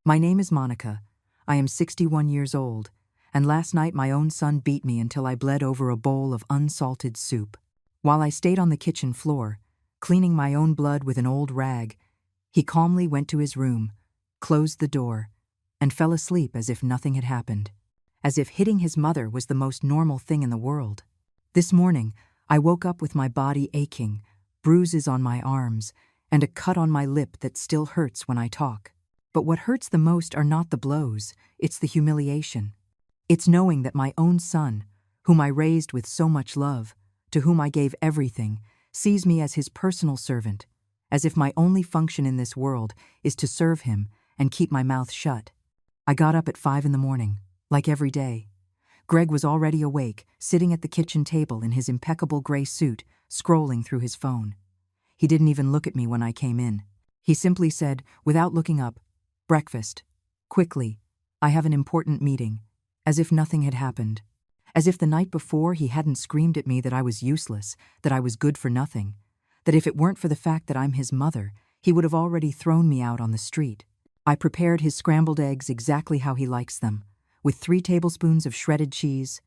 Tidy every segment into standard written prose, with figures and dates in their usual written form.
My name is Monica. I am 61 years old, and last night my own son beat me until I bled over a bowl of unsalted soup. While I stayed on the kitchen floor, cleaning my own blood with an old rag, he calmly went to his room, closed the door, and fell asleep as if nothing had happened, as if hitting his mother was the most normal thing in the world. This morning, I woke up with my body aching, bruises on my arms, and a cut on my lip that still hurts when I talk. But what hurts the most are not the blows, it's the humiliation. It's knowing that my own son, whom I raised with so much love, to whom I gave everything, sees me as his personal servant, as if my only function in this world is to serve him and keep my mouth shut. I got up at 5 in the morning, like every day. Greg was already awake, sitting at the kitchen table in his impeccable gray suit, scrolling through his phone. He didn't even look at me when I came in. He simply said, without looking up, "Breakfast. Quickly. I have an important meeting," as if nothing had happened. As if the night before he hadn't screamed at me that I was useless, that I was good for nothing, that if it weren't for the fact that I'm his mother, he would have already thrown me out on the street. I prepared his scrambled eggs exactly how he likes them, with 3 tablespoons of shredded cheese,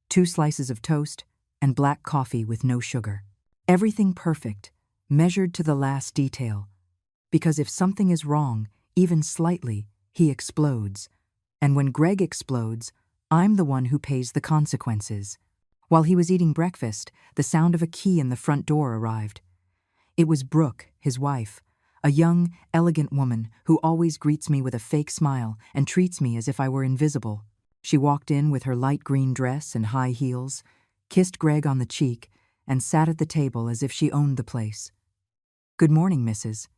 2 slices of toast, and black coffee with no sugar. Everything perfect, measured to the last detail. Because if something is wrong, even slightly, he explodes. And when Greg explodes, I'm the one who pays the consequences. While he was eating breakfast, the sound of a key in the front door arrived. It was Brooke, his wife, a young, elegant woman who always greets me with a fake smile and treats me as if I were invisible. She walked in with her light green dress and high heels, kissed Greg on the cheek, and sat at the table as if she owned the place. "Good morning, Mrs.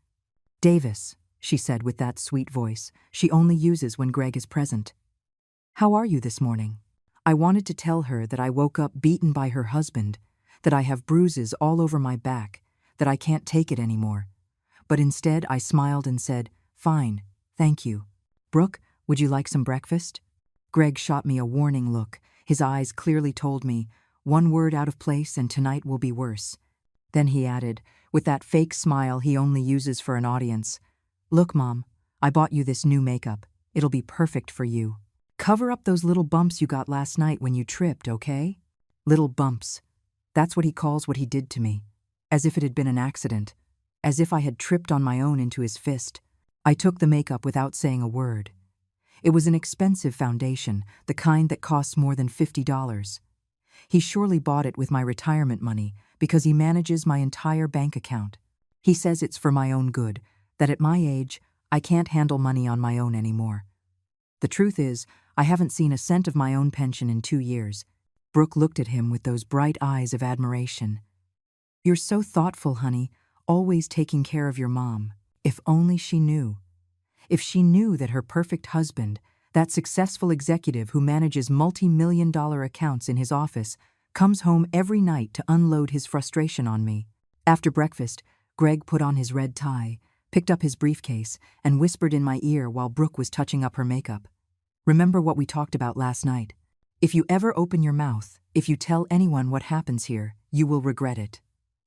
Davis," she said with that sweet voice she only uses when Greg is present. "How are you this morning?" I wanted to tell her that I woke up beaten by her husband, that I have bruises all over my back, that I can't take it anymore. But instead I smiled and said, "Fine, thank you. Brooke, would you like some breakfast?" Greg shot me a warning look. His eyes clearly told me, one word out of place and tonight will be worse. Then he added, with that fake smile he only uses for an audience, "Look, Mom, I bought you this new makeup. It'll be perfect for you. Cover up those little bumps you got last night when you tripped, okay?" Little bumps. That's what he calls what he did to me. As if it had been an accident. As if I had tripped on my own into his fist. I took the makeup without saying a word. It was an expensive foundation, the kind that costs more than $50. He surely bought it with my retirement money because he manages my entire bank account. He says it's for my own good, that at my age, I can't handle money on my own anymore. The truth is, I haven't seen a cent of my own pension in 2 years. Brooke looked at him with those bright eyes of admiration. "You're so thoughtful, honey, always taking care of your mom. If only she knew. If she knew that her perfect husband, that successful executive who manages multi-million-dollar accounts in his office, comes home every night to unload his frustration on me." After breakfast, Greg put on his red tie, picked up his briefcase, and whispered in my ear while Brooke was touching up her makeup. "Remember what we talked about last night. If you ever open your mouth, if you tell anyone what happens here, you will regret it.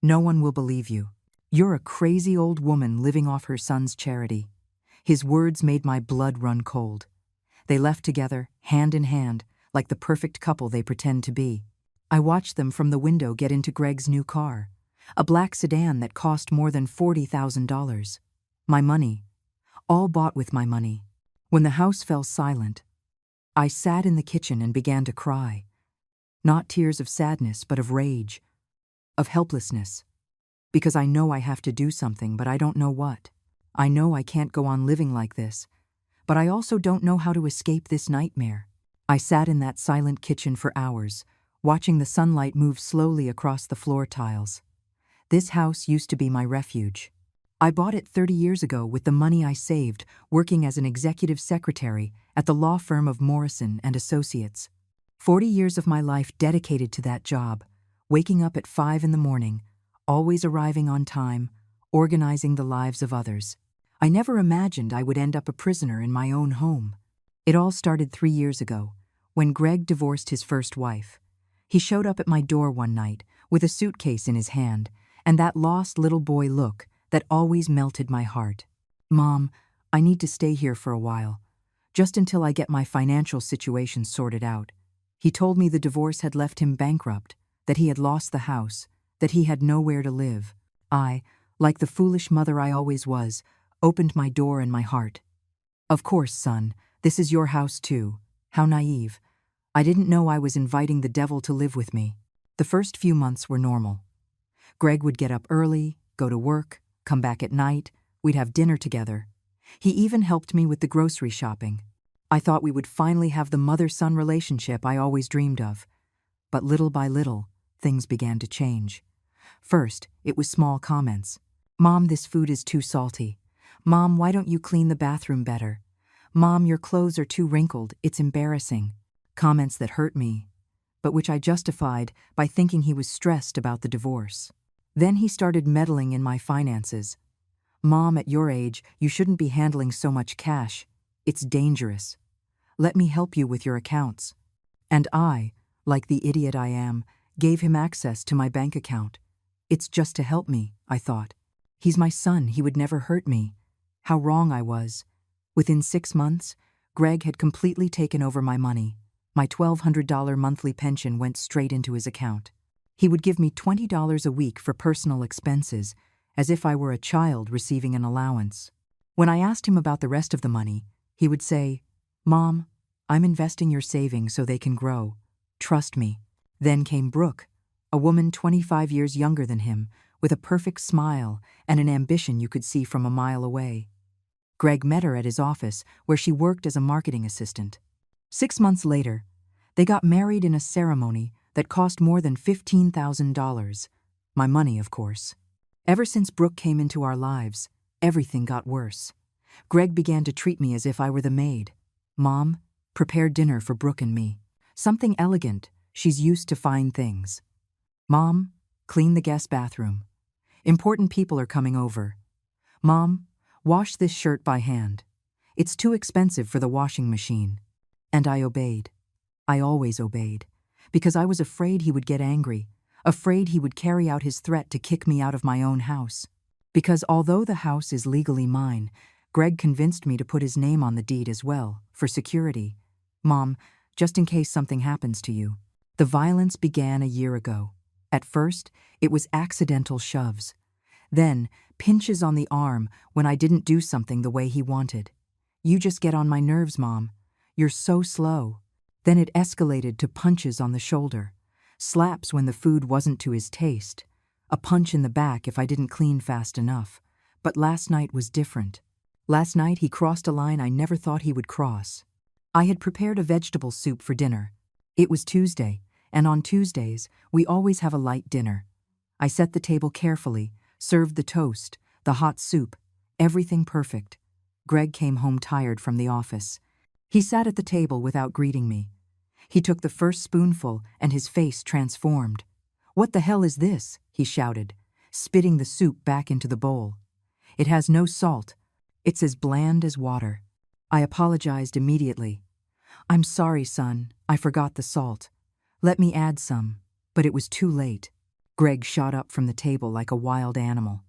No one will believe you. You're a crazy old woman living off her son's charity." His words made my blood run cold. They left together, hand in hand, like the perfect couple they pretend to be. I watched them from the window get into Greg's new car, a black sedan that cost more than $40,000. My money. All bought with my money. When the house fell silent, I sat in the kitchen and began to cry. Not tears of sadness, but of rage, of helplessness. Because I know I have to do something, but I don't know what. I know I can't go on living like this, but I also don't know how to escape this nightmare. I sat in that silent kitchen for hours, watching the sunlight move slowly across the floor tiles. This house used to be my refuge. I bought it 30 years ago with the money I saved working as an executive secretary at the law firm of Morrison and Associates. 40 years of my life dedicated to that job, waking up at 5 in the morning, always arriving on time, organizing the lives of others. I never imagined I would end up a prisoner in my own home. It all started 3 years ago, when Greg divorced his first wife. He showed up at my door one night with a suitcase in his hand and that lost little boy look that always melted my heart. "Mom, I need to stay here for a while. just until I get my financial situation sorted out. He told me the divorce had left him bankrupt, that he had lost the house, that he had nowhere to live. I, like the foolish mother I always was, opened my door and my heart. Of course, son, this is your house too. How naive. I didn't know I was inviting the devil to live with me. The first few months were normal. Greg would get up early, go to work, come back at night, we'd have dinner together. He even helped me with the grocery shopping. I thought we would finally have the mother-son relationship I always dreamed of. But little by little, things began to change. First, it was small comments. Mom, this food is too salty. Mom, why don't you clean the bathroom better? Mom, your clothes are too wrinkled, it's embarrassing. Comments that hurt me, but which I justified by thinking he was stressed about the divorce. Then he started meddling in my finances. Mom, at your age, you shouldn't be handling so much cash. It's dangerous. Let me help you with your accounts. And I, like the idiot I am, gave him access to my bank account. It's just to help me, I thought. He's my son, he would never hurt me. How wrong I was. Within 6 months, Greg had completely taken over my money. My $1,200 monthly pension went straight into his account. He would give me $20 a week for personal expenses, as if I were a child receiving an allowance. When I asked him about the rest of the money, he would say, Mom, I'm investing your savings so they can grow. Trust me. Then came Brooke, a woman 25 years younger than him, with a perfect smile and an ambition you could see from a mile away. Greg met her at his office, where she worked as a marketing assistant. 6 months later, they got married in a ceremony that cost more than $15,000. My money, of course. Ever since Brooke came into our lives, everything got worse. Greg began to treat me as if I were the maid. Mom, prepare dinner for Brooke and me. Something elegant, she's used to fine things. Mom, clean the guest bathroom. Important people are coming over. Mom, wash this shirt by hand. It's too expensive for the washing machine. And I obeyed. I always obeyed, because I was afraid he would get angry, afraid he would carry out his threat to kick me out of my own house. Because although the house is legally mine, Greg convinced me to put his name on the deed as well, for security. Mom, just in case something happens to you. The violence began a year ago. At first, it was accidental shoves. Then, pinches on the arm when I didn't do something the way he wanted. You just get on my nerves, Mom. You're so slow. Then it escalated to punches on the shoulder, slaps when the food wasn't to his taste, a punch in the back if I didn't clean fast enough. But last night was different. Last night he crossed a line I never thought he would cross. I had prepared a vegetable soup for dinner. It was Tuesday, and on Tuesdays, we always have a light dinner. I set the table carefully, served the toast, the hot soup, everything perfect. Greg came home tired from the office. He sat at the table without greeting me. He took the first spoonful and his face transformed. "What the hell is this?" he shouted, spitting the soup back into the bowl. "It has no salt. It's as bland as water." I apologized immediately. "I'm sorry, son. I forgot the salt. Let me add some." But it was too late. Greg shot up from the table like a wild animal.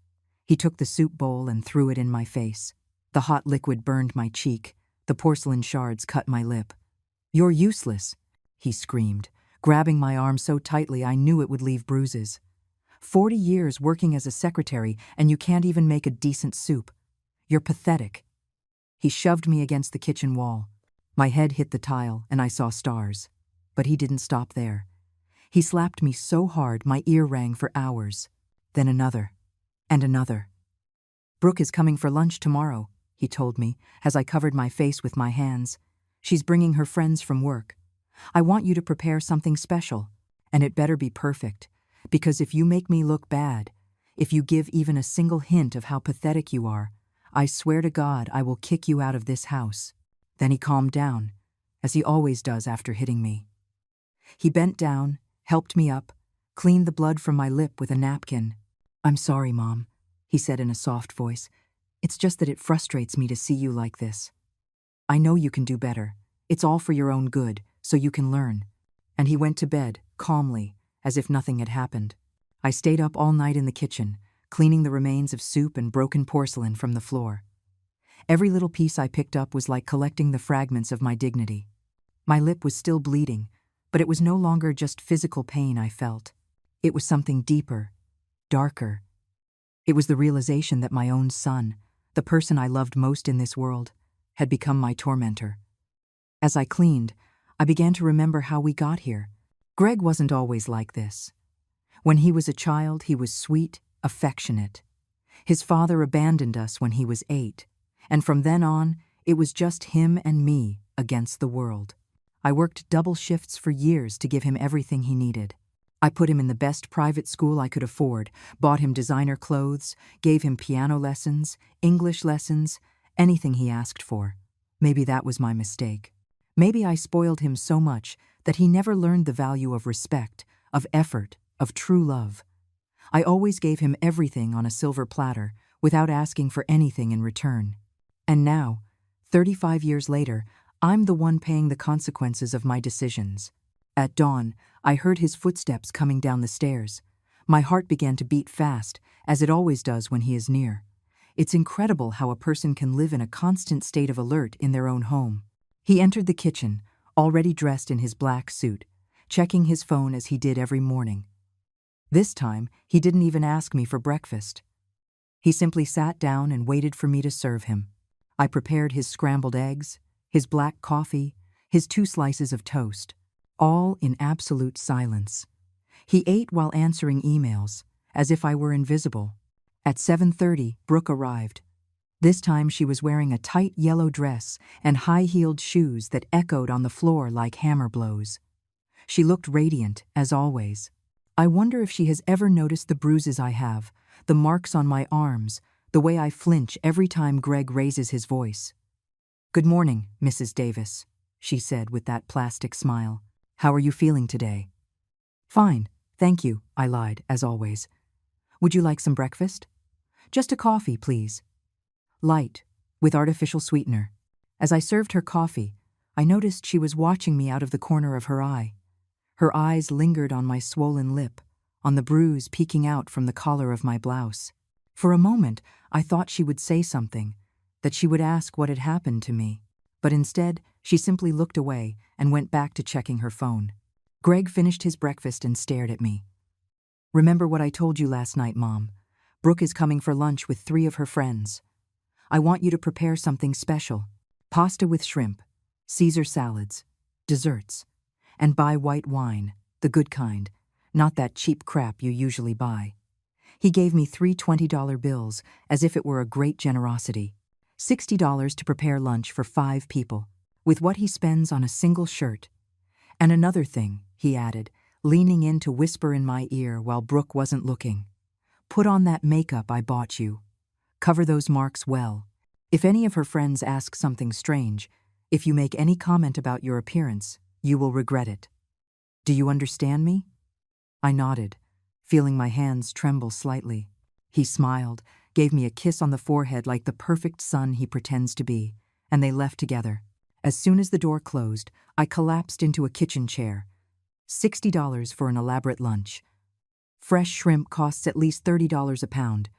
He took the soup bowl and threw it in my face. The hot liquid burned my cheek. The porcelain shards cut my lip. "You're useless," he screamed, grabbing my arm so tightly I knew it would leave bruises. 40 years working as a secretary and you can't even make a decent soup. You're pathetic." He shoved me against the kitchen wall. My head hit the tile and I saw stars. But he didn't stop there. He slapped me so hard my ear rang for hours. Then another. And another. "Brooke is coming for lunch tomorrow," he told me as I covered my face with my hands. "She's bringing her friends from work. I want you to prepare something special, and it better be perfect, because if you make me look bad, if you give even a single hint of how pathetic you are, I swear to God I will kick you out of this house." Then he calmed down, as he always does after hitting me. He bent down, helped me up, cleaned the blood from my lip with a napkin. "I'm sorry, Mom," he said in a soft voice. "It's just that it frustrates me to see you like this. I know you can do better. It's all for your own good, so you can learn." And he went to bed, calmly, as if nothing had happened. I stayed up all night in the kitchen, cleaning the remains of soup and broken porcelain from the floor. Every little piece I picked up was like collecting the fragments of my dignity. My lip was still bleeding, but it was no longer just physical pain I felt. It was something deeper, darker. It was the realization that my own son, the person I loved most in this world, had become my tormentor. As I cleaned, I began to remember how we got here. Greg wasn't always like this. When he was a child, he was sweet, affectionate. His father abandoned us when he was 8, and from then on, it was just him and me against the world. I worked double shifts for years to give him everything he needed. I put him in the best private school I could afford, bought him designer clothes, gave him piano lessons, English lessons, anything he asked for. Maybe that was my mistake. Maybe I spoiled him so much that he never learned the value of respect, of effort, of true love. I always gave him everything on a silver platter, without asking for anything in return. And now, 35 years later, I'm the one paying the consequences of my decisions. At dawn, I heard his footsteps coming down the stairs. My heart began to beat fast, as it always does when he is near. It's incredible how a person can live in a constant state of alert in their own home. He entered the kitchen, already dressed in his black suit, checking his phone as he did every morning. This time, he didn't even ask me for breakfast. He simply sat down and waited for me to serve him. I prepared his scrambled eggs, his black coffee, his 2 slices of toast, all in absolute silence. He ate while answering emails, as if I were invisible. At 7:30, Brooke arrived. This time she was wearing a tight yellow dress and high-heeled shoes that echoed on the floor like hammer blows. She looked radiant, as always. I wonder if she has ever noticed the bruises I have, the marks on my arms, the way I flinch every time Greg raises his voice. "Good morning, Mrs. Davis," she said with that plastic smile. "How are you feeling today?" "Fine, thank you," I lied, as always. "Would you like some breakfast?" "Just a coffee, please." "Light, with artificial sweetener." As I served her coffee, I noticed she was watching me out of the corner of her eye. Her eyes lingered on my swollen lip, on the bruise peeking out from the collar of my blouse. For a moment, I thought she would say something, that she would ask what had happened to me. But instead, she simply looked away and went back to checking her phone. Greg finished his breakfast and stared at me. "Remember what I told you last night, Mom? Brooke is coming for lunch with 3 of her friends. I want you to prepare something special. Pasta with shrimp, Caesar salads, desserts, and buy white wine, the good kind, not that cheap crap you usually buy." He gave me 3 $20 bills as if it were a great generosity. $60 to prepare lunch for 5 people, with what he spends on a single shirt. "And another thing," he added, leaning in to whisper in my ear while Brooke wasn't looking. "Put on that makeup I bought you. Cover those marks well. If any of her friends ask something strange, if you make any comment about your appearance, you will regret it. Do you understand me?" I nodded, feeling my hands tremble slightly. He smiled, gave me a kiss on the forehead like the perfect son he pretends to be, and they left together. As soon as the door closed, I collapsed into a kitchen chair. $60 for an elaborate lunch. Fresh shrimp costs at least $30 a pound.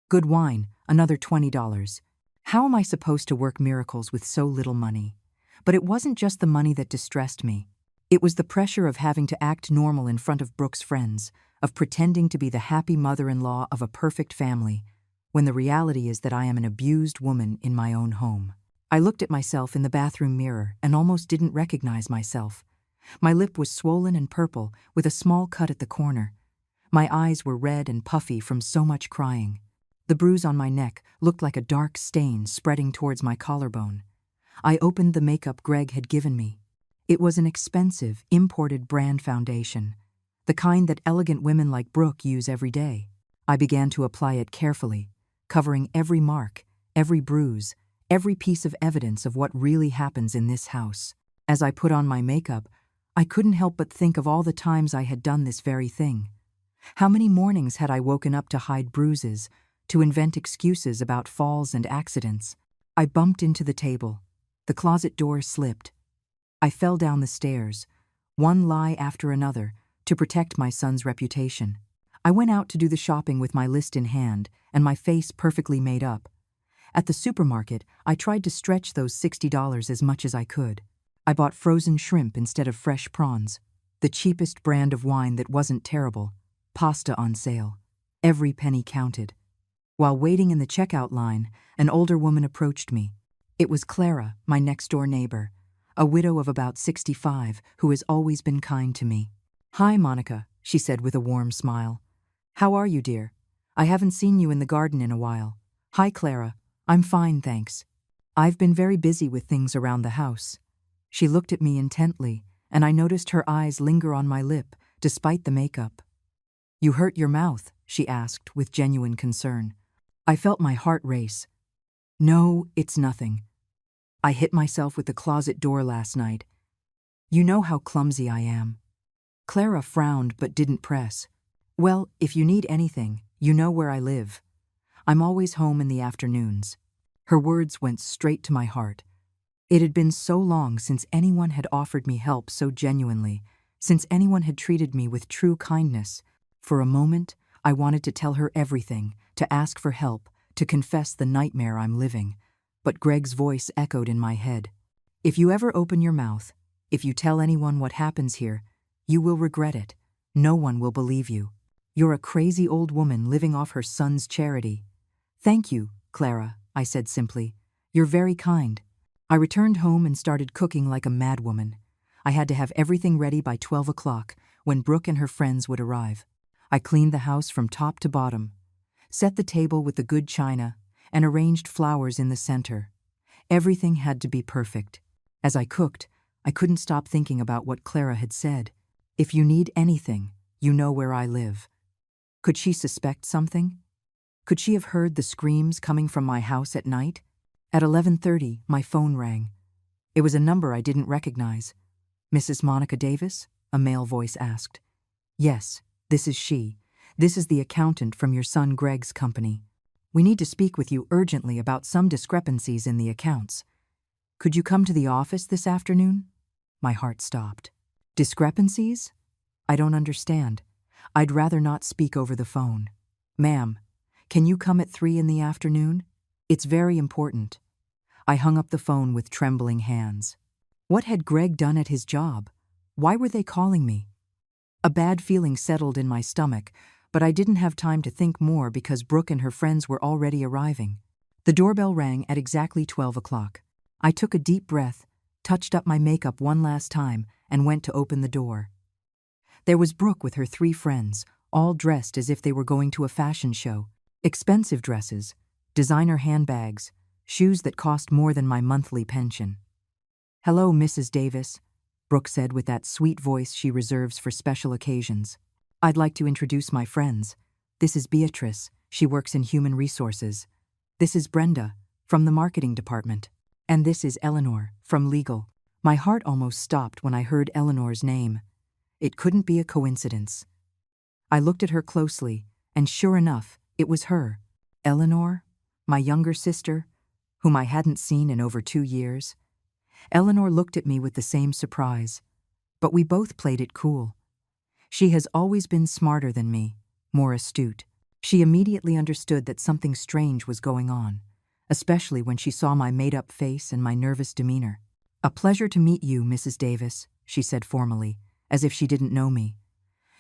Good wine, another $20. How am I supposed to work miracles with so little money? But it wasn't just the money that distressed me. It was the pressure of having to act normal in front of Brooke's friends, of pretending to be the happy mother-in-law of a perfect family, when the reality is that I am an abused woman in my own home. I looked at myself in the bathroom mirror and almost didn't recognize myself. My lip was swollen and purple, with a small cut at the corner. My eyes were red and puffy from so much crying. The bruise on my neck looked like a dark stain spreading towards my collarbone. I opened the makeup Greg had given me. It was an expensive, imported brand foundation, the kind that elegant women like Brooke use every day. I began to apply it carefully, covering every mark, every bruise, every piece of evidence of what really happens in this house. As I put on my makeup, I couldn't help but think of all the times I had done this very thing. How many mornings had I woken up to hide bruises, to invent excuses about falls and accidents? I bumped into the table. The closet door slipped. I fell down the stairs, one lie after another, to protect my son's reputation. I went out to do the shopping with my list in hand and my face perfectly made up. At the supermarket, I tried to stretch those $60 as much as I could. I bought frozen shrimp instead of fresh prawns, the cheapest brand of wine that wasn't terrible, pasta on sale. Every penny counted. While waiting in the checkout line, an older woman approached me. It was Clara, my next-door neighbor, a widow of about 65 who has always been kind to me. "Hi, Monica," she said with a warm smile. "How are you, dear? I haven't seen you in the garden in a while." "Hi, Clara. I'm fine, thanks. I've been very busy with things around the house." She looked at me intently, and I noticed her eyes linger on my lip, despite the makeup. "You hurt your mouth?" she asked with genuine concern. I felt my heart race. "No, it's nothing. I hit myself with the closet door last night. You know how clumsy I am." Clara frowned but didn't press. "Well, if you need anything, you know where I live. I'm always home in the afternoons." Her words went straight to my heart. It had been so long since anyone had offered me help so genuinely, since anyone had treated me with true kindness. For a moment, I wanted to tell her everything, to ask for help, to confess the nightmare I'm living. But Greg's voice echoed in my head. "If you ever open your mouth, if you tell anyone what happens here, you will regret it. No one will believe you. You're a crazy old woman living off her son's charity." "Thank you, Clara," I said simply. "You're very kind." I returned home and started cooking like a madwoman. I had to have everything ready by 12 o'clock, when Brooke and her friends would arrive. I cleaned the house from top to bottom, set the table with the good china, and arranged flowers in the center. Everything had to be perfect. As I cooked, I couldn't stop thinking about what Clara had said. "If you need anything, you know where I live." Could she suspect something? Could she have heard the screams coming from my house at night? At 11:30, my phone rang. It was a number I didn't recognize. "Mrs. Monica Davis?" a male voice asked. "Yes, this is she. This is the accountant from your son Greg's company. We need to speak with you urgently about some discrepancies in the accounts. Could you come to the office this afternoon?" My heart stopped. "Discrepancies? I don't understand. I'd rather not speak over the phone." "Ma'am, can you come at 3 in the afternoon? It's very important." I hung up the phone with trembling hands. What had Greg done at his job? Why were they calling me? A bad feeling settled in my stomach, but I didn't have time to think more because Brooke and her friends were already arriving. The doorbell rang at exactly 12 o'clock. I took a deep breath, touched up my makeup one last time, and went to open the door. There was Brooke with her 3 friends, all dressed as if they were going to a fashion show. Expensive dresses, designer handbags, shoes that cost more than my monthly pension. "Hello, Mrs. Davis," Brooke said with that sweet voice she reserves for special occasions. "I'd like to introduce my friends. This is Beatrice, she works in human resources. This is Brenda, from the marketing department. And this is Eleanor, from legal." My heart almost stopped when I heard Eleanor's name. It couldn't be a coincidence. I looked at her closely, and sure enough, it was her. Eleanor, my younger sister, whom I hadn't seen in over 2 years. Eleanor looked at me with the same surprise, but we both played it cool. She has always been smarter than me, more astute. She immediately understood that something strange was going on, especially when she saw my made-up face and my nervous demeanor. "A pleasure to meet you, Mrs. Davis," she said formally, as if she didn't know me.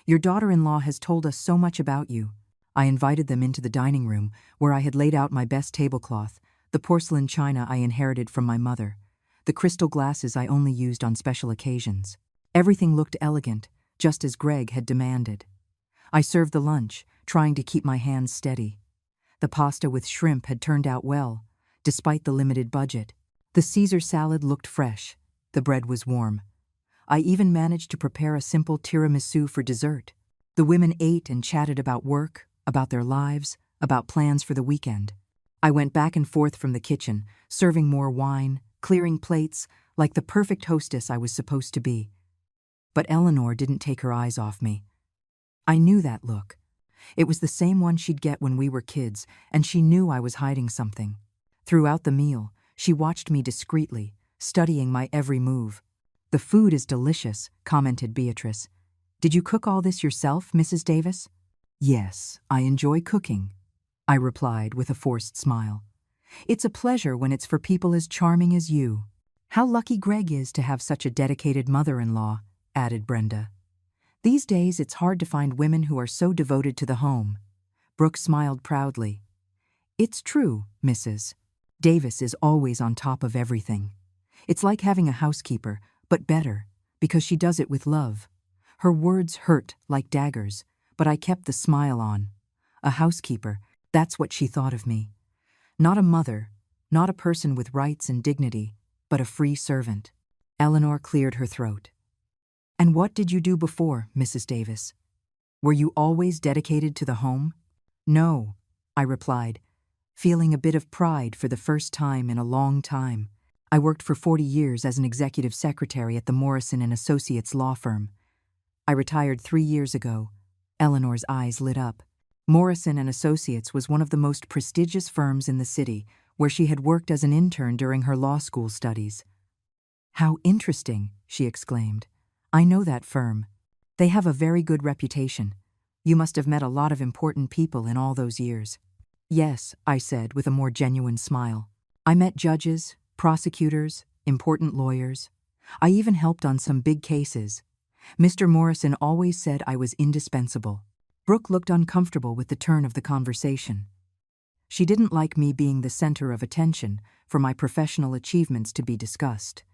"Your daughter-in-law has told us so much about you." I invited them into the dining room, where I had laid out my best tablecloth, the porcelain china I inherited from my mother, the crystal glasses I only used on special occasions. Everything looked elegant, just as Greg had demanded. I served the lunch, trying to keep my hands steady. The pasta with shrimp had turned out well, despite the limited budget. The Caesar salad looked fresh. The bread was warm. I even managed to prepare a simple tiramisu for dessert. The women ate and chatted about work, about their lives, about plans for the weekend. I went back and forth from the kitchen, serving more wine, clearing plates, like the perfect hostess I was supposed to be. But Eleanor didn't take her eyes off me. I knew that look. It was the same one she'd get when we were kids, and she knew I was hiding something. Throughout the meal, she watched me discreetly, studying my every move. "The food is delicious," commented Beatrice. "Did you cook all this yourself, Mrs. Davis?" "Yes, I enjoy cooking," I replied with a forced smile. It's a pleasure when it's for people as charming as you. How lucky Greg is to have such a dedicated mother-in-law, added Brenda. These days it's hard to find women who are so devoted to the home. Brooke smiled proudly. It's true, Mrs. Davis is always on top of everything. It's like having a housekeeper, but better, because she does it with love. Her words hurt like daggers, but I kept the smile on. A housekeeper, that's what she thought of me. Not a mother, not a person with rights and dignity, but a free servant. Eleanor cleared her throat. And what did you do before, Mrs. Davis? Were you always dedicated to the home? No, I replied, feeling a bit of pride for the first time in a long time. I worked for 40 years as an executive secretary at the Morrison & Associates law firm. I retired 3 years ago. Eleanor's eyes lit up. Morrison & Associates was one of the most prestigious firms in the city, where she had worked as an intern during her law school studies. How interesting, she exclaimed. I know that firm. They have a very good reputation. You must have met a lot of important people in all those years. Yes, I said with a more genuine smile. I met judges, prosecutors, important lawyers. I even helped on some big cases. Mr. Morrison always said I was indispensable. Brooke looked uncomfortable with the turn of the conversation. She didn't like me being the center of attention for my professional achievements to be discussed.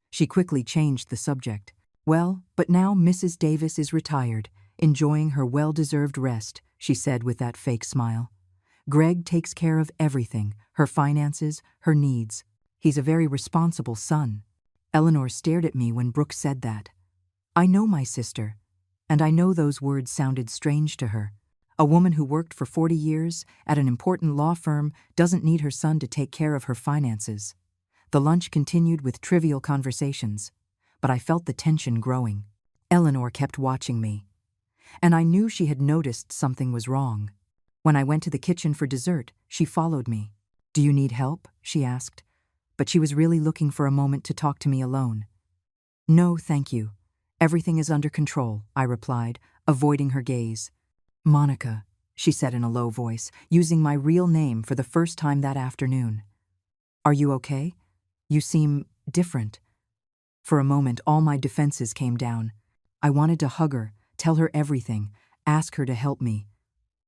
She quickly changed the subject. Well, but now Mrs. Davis is retired, enjoying her well-deserved rest, she said with that fake smile. Greg takes care of everything, her finances, her needs. He's a very responsible son. Eleanor stared at me when Brooke said that. I know my sister, and I know those words sounded strange to her. A woman who worked for 40 years at an important law firm doesn't need her son to take care of her finances. The lunch continued with trivial conversations, but I felt the tension growing. Eleanor kept watching me, and I knew she had noticed something was wrong. When I went to the kitchen for dessert, she followed me. Do you need help? She asked, but she was really looking for a moment to talk to me alone. No, thank you. Everything is under control, I replied, avoiding her gaze. Monica, she said in a low voice, using my real name for the first time that afternoon. Are you okay? You seem different. For a moment, all my defenses came down. I wanted to hug her, tell her everything, ask her to help me.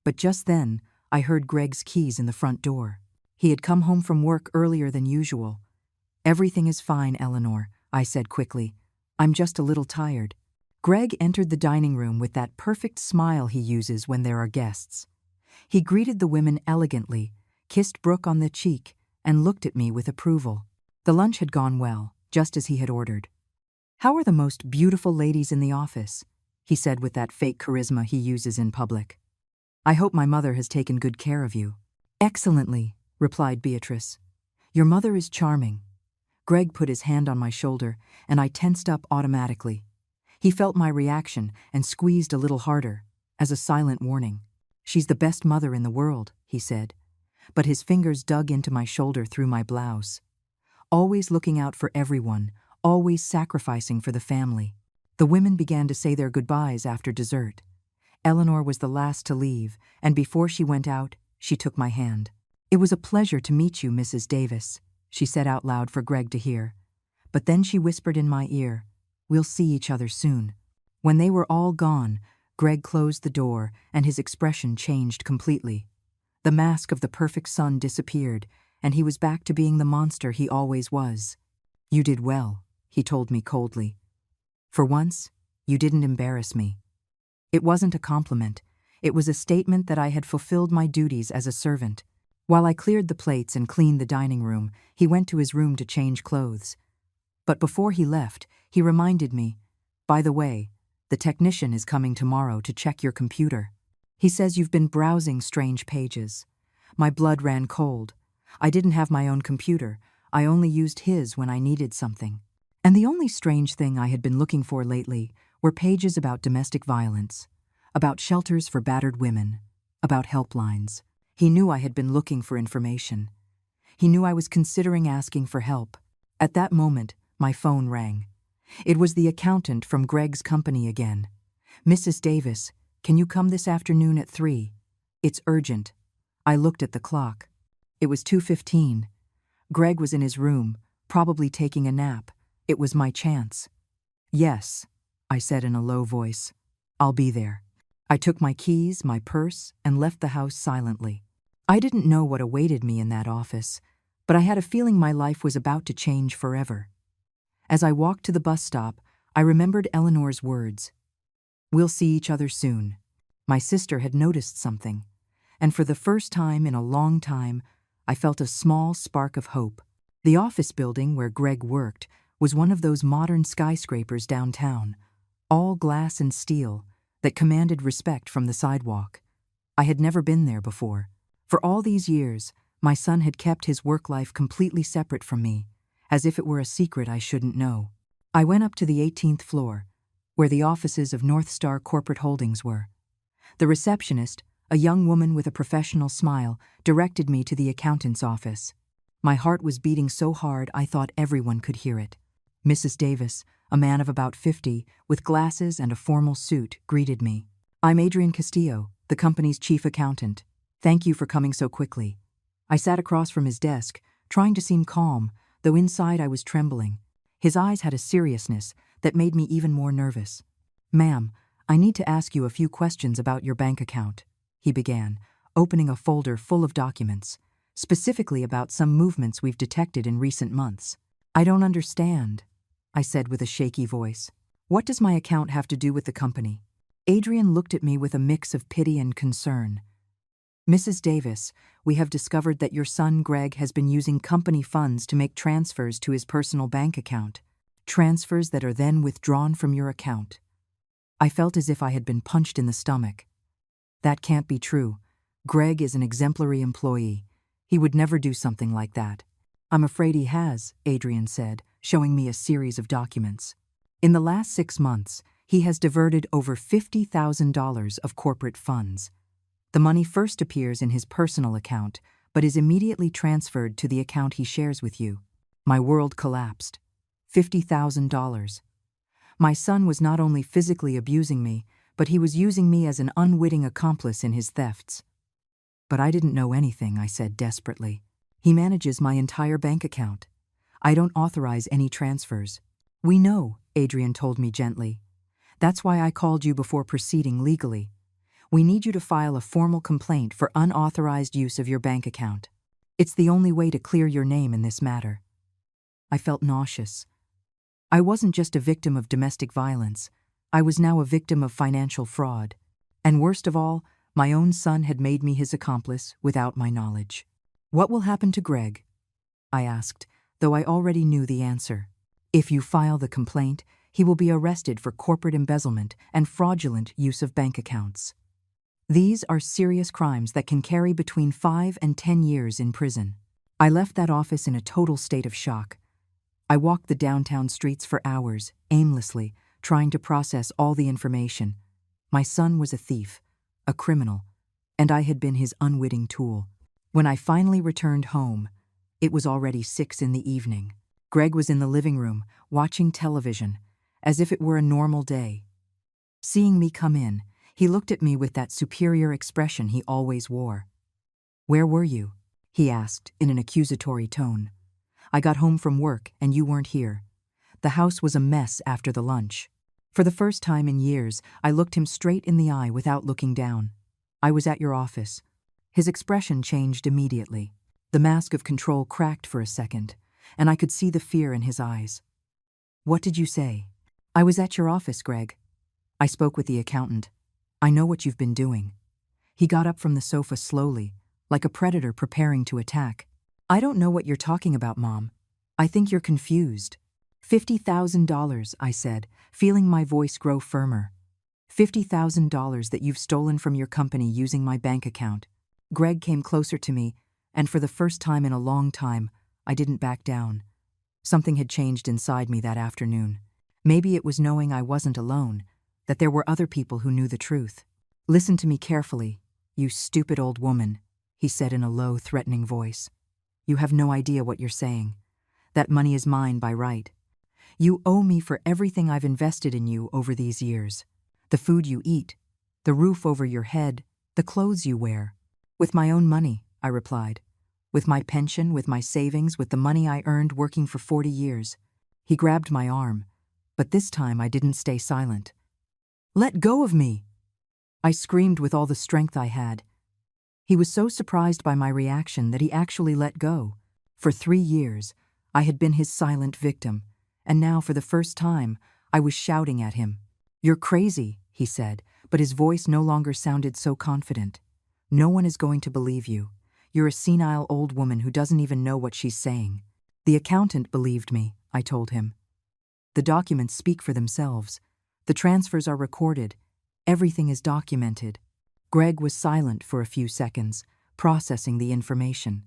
But just then, I heard Greg's keys in the front door. He had come home from work earlier than usual. Everything is fine, Eleanor, I said quickly. I'm just a little tired. Greg entered the dining room with that perfect smile he uses when there are guests. He greeted the women elegantly, kissed Brooke on the cheek, and looked at me with approval. The lunch had gone well, just as he had ordered. How are the most beautiful ladies in the office? He said with that fake charisma he uses in public. I hope my mother has taken good care of you. Excellently, replied Beatrice. Your mother is charming. Greg put his hand on my shoulder, and I tensed up automatically. He felt my reaction and squeezed a little harder, as a silent warning. She's the best mother in the world, he said, but his fingers dug into my shoulder through my blouse. Always looking out for everyone, always sacrificing for the family. The women began to say their goodbyes after dessert. Eleanor was the last to leave, and before she went out, she took my hand. It was a pleasure to meet you, Mrs. Davis, she said out loud for Greg to hear. But then she whispered in my ear, we'll see each other soon. When they were all gone, Greg closed the door, and his expression changed completely. The mask of the perfect son disappeared, and he was back to being the monster he always was. You did well, he told me coldly. For once, you didn't embarrass me. It wasn't a compliment. It was a statement that I had fulfilled my duties as a servant. While I cleared the plates and cleaned the dining room, he went to his room to change clothes. But before he left, he reminded me, by the way, the technician is coming tomorrow to check your computer. He says you've been browsing strange pages. My blood ran cold. I didn't have my own computer. I only used his when I needed something. And the only strange thing I had been looking for lately were pages about domestic violence, about shelters for battered women, about helplines. He knew I had been looking for information. He knew I was considering asking for help. At that moment, my phone rang. It was the accountant from Greg's company again. Mrs. Davis, can you come this afternoon at 3? It's urgent. I looked at the clock. It was 2:15. Greg was in his room, probably taking a nap. It was my chance. "Yes," I said in a low voice. "I'll be there." I took my keys, my purse, and left the house silently. I didn't know what awaited me in that office, but I had a feeling my life was about to change forever. As I walked to the bus stop, I remembered Eleanor's words. "We'll see each other soon." My sister had noticed something, and for the first time in a long time, I felt a small spark of hope. The office building where Greg worked was one of those modern skyscrapers downtown, all glass and steel, that commanded respect from the sidewalk. I had never been there before. For all these years, my son had kept his work life completely separate from me, as if it were a secret I shouldn't know. I went up to the 18th floor, where the offices of North Star Corporate Holdings were. The receptionist, a young woman with a professional smile, directed me to the accountant's office. My heart was beating so hard I thought everyone could hear it. Mrs. Davis, a man of about 50, with glasses and a formal suit, greeted me. "I'm Adrian Castillo, the company's chief accountant. Thank you for coming so quickly." I sat across from his desk, trying to seem calm, though inside I was trembling. His eyes had a seriousness that made me even more nervous. "Ma'am, I need to ask you a few questions about your bank account," he began, opening a folder full of documents, specifically about some movements we've detected in recent months. "I don't understand," I said with a shaky voice. "What does my account have to do with the company?" Adrian looked at me with a mix of pity and concern. "Mrs. Davis, we have discovered that your son Greg has been using company funds to make transfers to his personal bank account, transfers that are then withdrawn from your account." I felt as if I had been punched in the stomach. "That can't be true. Greg is an exemplary employee. He would never do something like that." "I'm afraid he has," Adrian said, showing me a series of documents. "In the last 6 months, he has diverted over $50,000 of corporate funds. The money first appears in his personal account, but is immediately transferred to the account he shares with you." My world collapsed. $50,000. My son was not only physically abusing me, but he was using me as an unwitting accomplice in his thefts. "But I didn't know anything," I said desperately. "He manages my entire bank account. I don't authorize any transfers." "We know," Adrian told me gently. "That's why I called you before proceeding legally. We need you to file a formal complaint for unauthorized use of your bank account. It's the only way to clear your name in this matter." I felt nauseous. I wasn't just a victim of domestic violence. I was now a victim of financial fraud. And worst of all, my own son had made me his accomplice without my knowledge. "What will happen to Greg?" I asked, though I already knew the answer. "If you file the complaint, he will be arrested for corporate embezzlement and fraudulent use of bank accounts. These are serious crimes that can carry between 5 and 10 years in prison." I left that office in a total state of shock. I walked the downtown streets for hours, aimlessly, trying to process all the information. My son was a thief, a criminal, and I had been his unwitting tool. When I finally returned home, it was already 6 in the evening. Greg was in the living room, watching television, as if it were a normal day. Seeing me come in, he looked at me with that superior expression he always wore. "Where were you?" he asked in an accusatory tone. "I got home from work and you weren't here. The house was a mess after the lunch." For the first time in years, I looked him straight in the eye without looking down. "I was at your office." His expression changed immediately. The mask of control cracked for a second, and I could see the fear in his eyes. "What did you say?" "I was at your office, Greg. I spoke with the accountant. I know what you've been doing." He got up from the sofa slowly, like a predator preparing to attack. "I don't know what you're talking about, Mom. I think you're confused." $50,000, I said, feeling my voice grow firmer. $50,000 that you've stolen from your company using my bank account. Greg came closer to me, and for the first time in a long time, I didn't back down. Something had changed inside me that afternoon. Maybe it was knowing I wasn't alone, that there were other people who knew the truth. "Listen to me carefully, you stupid old woman," he said in a low, threatening voice. "You have no idea what you're saying. That money is mine by right. You owe me for everything I've invested in you over these years. The food you eat, the roof over your head, the clothes you wear." "With my own money," I replied. With my pension, with my savings, with the money I earned working for 40 years. He grabbed my arm, but this time I didn't stay silent. "Let go of me!" I screamed with all the strength I had. He was so surprised by my reaction that he actually let go. For 3 years, I had been his silent victim, and now for the first time, I was shouting at him. "You're crazy," he said, but his voice no longer sounded so confident. "No one is going to believe you. You're a senile old woman who doesn't even know what she's saying." "The accountant believed me," I told him. "The documents speak for themselves. The transfers are recorded. Everything is documented." Greg was silent for a few seconds, processing the information.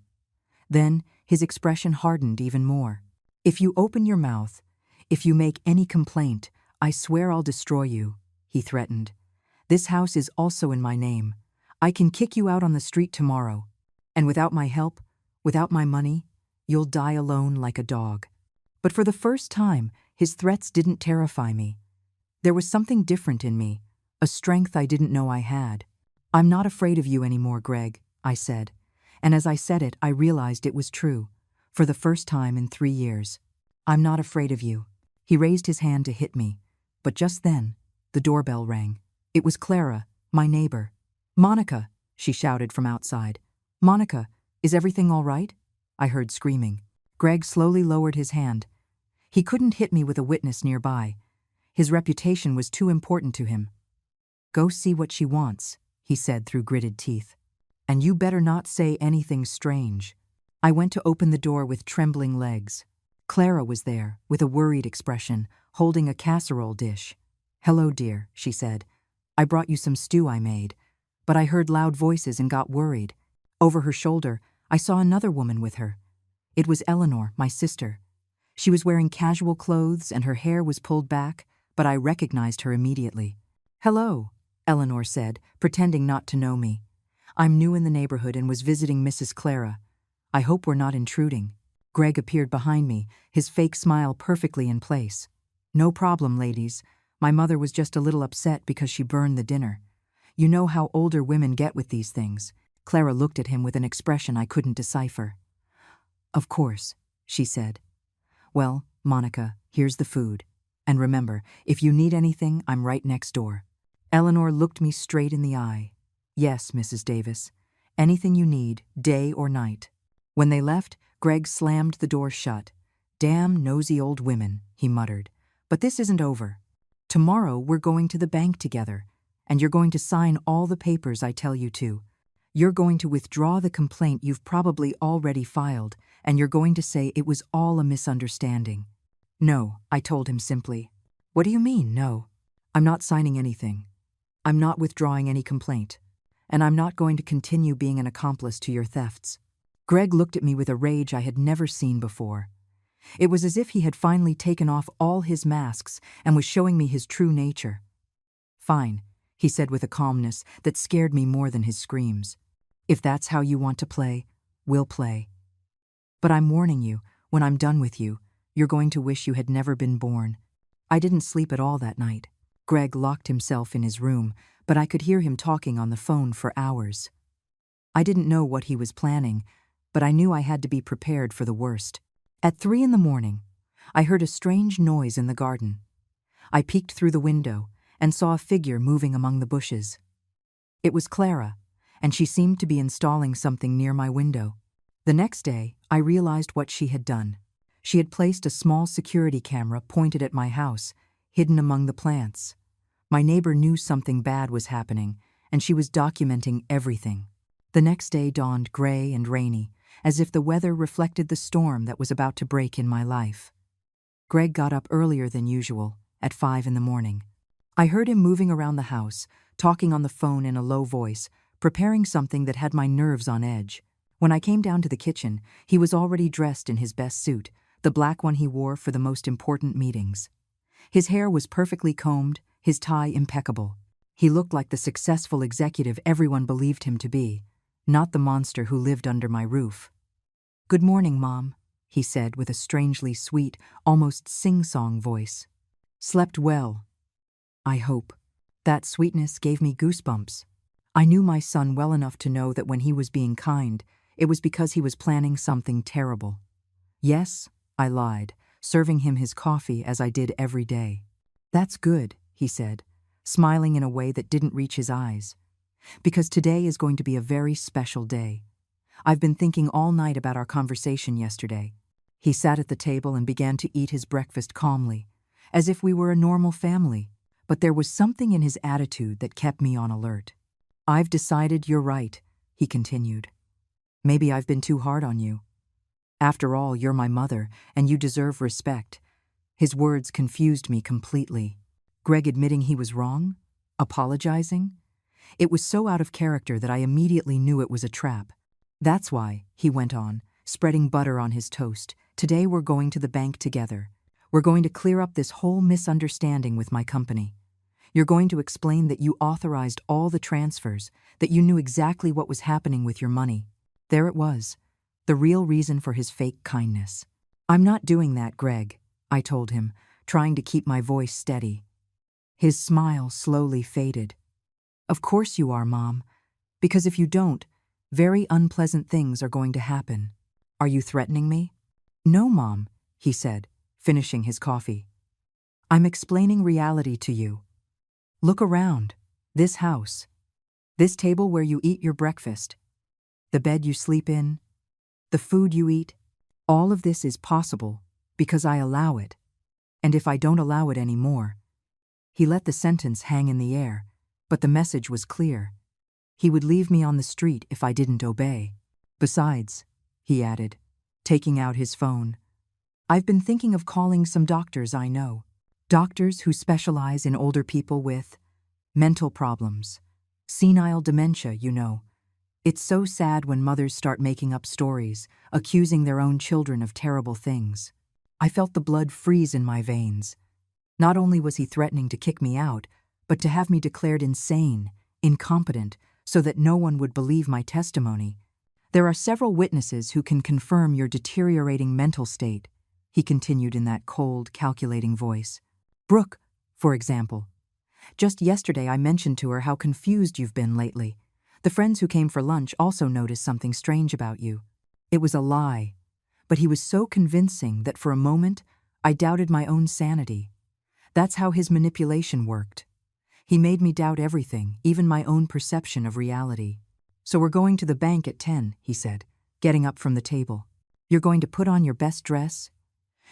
Then his expression hardened even more. "If you open your mouth, if you make any complaint, I swear I'll destroy you," he threatened. "This house is also in my name. I can kick you out on the street tomorrow. And without my help, without my money, you'll die alone like a dog." But for the first time, his threats didn't terrify me. There was something different in me, a strength I didn't know I had. "I'm not afraid of you anymore, Greg," I said. And as I said it, I realized it was true, for the first time in 3 years. "I'm not afraid of you." He raised his hand to hit me, but just then, the doorbell rang. It was Clara, my neighbor. "Monica," she shouted from outside. "Monica, is everything all right?" I heard screaming. Greg slowly lowered his hand. He couldn't hit me with a witness nearby. His reputation was too important to him. "Go see what she wants," he said through gritted teeth. "And you better not say anything strange." I went to open the door with trembling legs. Clara was there, with a worried expression, holding a casserole dish. "Hello, dear," she said. "I brought you some stew I made." But I heard loud voices and got worried. Over her shoulder, I saw another woman with her. It was Eleanor, my sister. She was wearing casual clothes and her hair was pulled back, but I recognized her immediately. "Hello," Eleanor said, pretending not to know me. "I'm new in the neighborhood and was visiting Mrs. Clara. I hope we're not intruding." Greg appeared behind me, his fake smile perfectly in place. "No problem, ladies. My mother was just a little upset because she burned the dinner. You know how older women get with these things." Clara looked at him with an expression I couldn't decipher. "Of course," she said. "Well, Monica, here's the food. And remember, if you need anything, I'm right next door." Eleanor looked me straight in the eye. "Yes, Mrs. Davis. Anything you need, day or night." When they left, Greg slammed the door shut. "Damn nosy old women," he muttered. "But this isn't over. Tomorrow we're going to the bank together, and you're going to sign all the papers I tell you to. You're going to withdraw the complaint you've probably already filed, and you're going to say it was all a misunderstanding." "No," I told him simply. "What do you mean, no?" "I'm not signing anything. I'm not withdrawing any complaint. And I'm not going to continue being an accomplice to your thefts." Greg looked at me with a rage I had never seen before. It was as if he had finally taken off all his masks and was showing me his true nature. "Fine," he said with a calmness that scared me more than his screams. "If that's how you want to play, we'll play. But I'm warning you, when I'm done with you, you're going to wish you had never been born." I didn't sleep at all that night. Greg locked himself in his room, but I could hear him talking on the phone for hours. I didn't know what he was planning, but I knew I had to be prepared for the worst. At 3 a.m, I heard a strange noise in the garden. I peeked through the window and saw a figure moving among the bushes. It was Clara, and she seemed to be installing something near my window. The next day, I realized what she had done. She had placed a small security camera pointed at my house, hidden among the plants. My neighbor knew something bad was happening, and she was documenting everything. The next day dawned gray and rainy, as if the weather reflected the storm that was about to break in my life. Greg got up earlier than usual, at 5 a.m. I heard him moving around the house, talking on the phone in a low voice, preparing something that had my nerves on edge. When I came down to the kitchen, he was already dressed in his best suit, the black one he wore for the most important meetings. His hair was perfectly combed, his tie impeccable. He looked like the successful executive everyone believed him to be, not the monster who lived under my roof. "Good morning, Mom," he said with a strangely sweet, almost sing-song voice. "Slept well, I hope." That sweetness gave me goosebumps. I knew my son well enough to know that when he was being kind, It was because he was planning something terrible. Yes, I lied, serving him his coffee as I did every day. That's good, he said, smiling in a way that didn't reach his eyes. Because today is going to be a very special day. I've been thinking all night about our conversation yesterday. He sat at the table and began to eat his breakfast calmly, as if we were a normal family, but there was something in his attitude that kept me on alert. I've decided you're right, he continued. Maybe I've been too hard on you. After all, you're my mother, and you deserve respect. His words confused me completely. Greg admitting he was wrong? Apologizing? It was so out of character that I immediately knew it was a trap. That's why, he went on, spreading butter on his toast, today we're going to the bank together. We're going to clear up this whole misunderstanding with my company. You're going to explain that you authorized all the transfers, that you knew exactly what was happening with your money. There it was, the real reason for his fake kindness. I'm not doing that, Greg, I told him, trying to keep my voice steady. His smile slowly faded. Of course you are, Mom, because if you don't, very unpleasant things are going to happen. Are you threatening me? No, Mom, he said, finishing his coffee. I'm explaining reality to you. Look around. This house. This table where you eat your breakfast. The bed you sleep in. The food you eat. All of this is possible because I allow it. And if I don't allow it anymore. He let the sentence hang in the air, but the message was clear. He would leave me on the street if I didn't obey. Besides, he added, taking out his phone, I've been thinking of calling some doctors I know. Doctors who specialize in older people with mental problems, senile dementia, you know. It's so sad when mothers start making up stories, accusing their own children of terrible things. I felt the blood freeze in my veins. Not only was he threatening to kick me out, but to have me declared insane, incompetent, so that no one would believe my testimony. There are several witnesses who can confirm your deteriorating mental state, he continued in that cold, calculating voice. Brooke, for example. Just yesterday I mentioned to her how confused you've been lately. The friends who came for lunch also noticed something strange about you. It was a lie, but he was so convincing that for a moment I doubted my own sanity. That's how his manipulation worked. He made me doubt everything, even my own perception of reality. So we're going to the bank at 10, he said, getting up from the table. You're going to put on your best dress.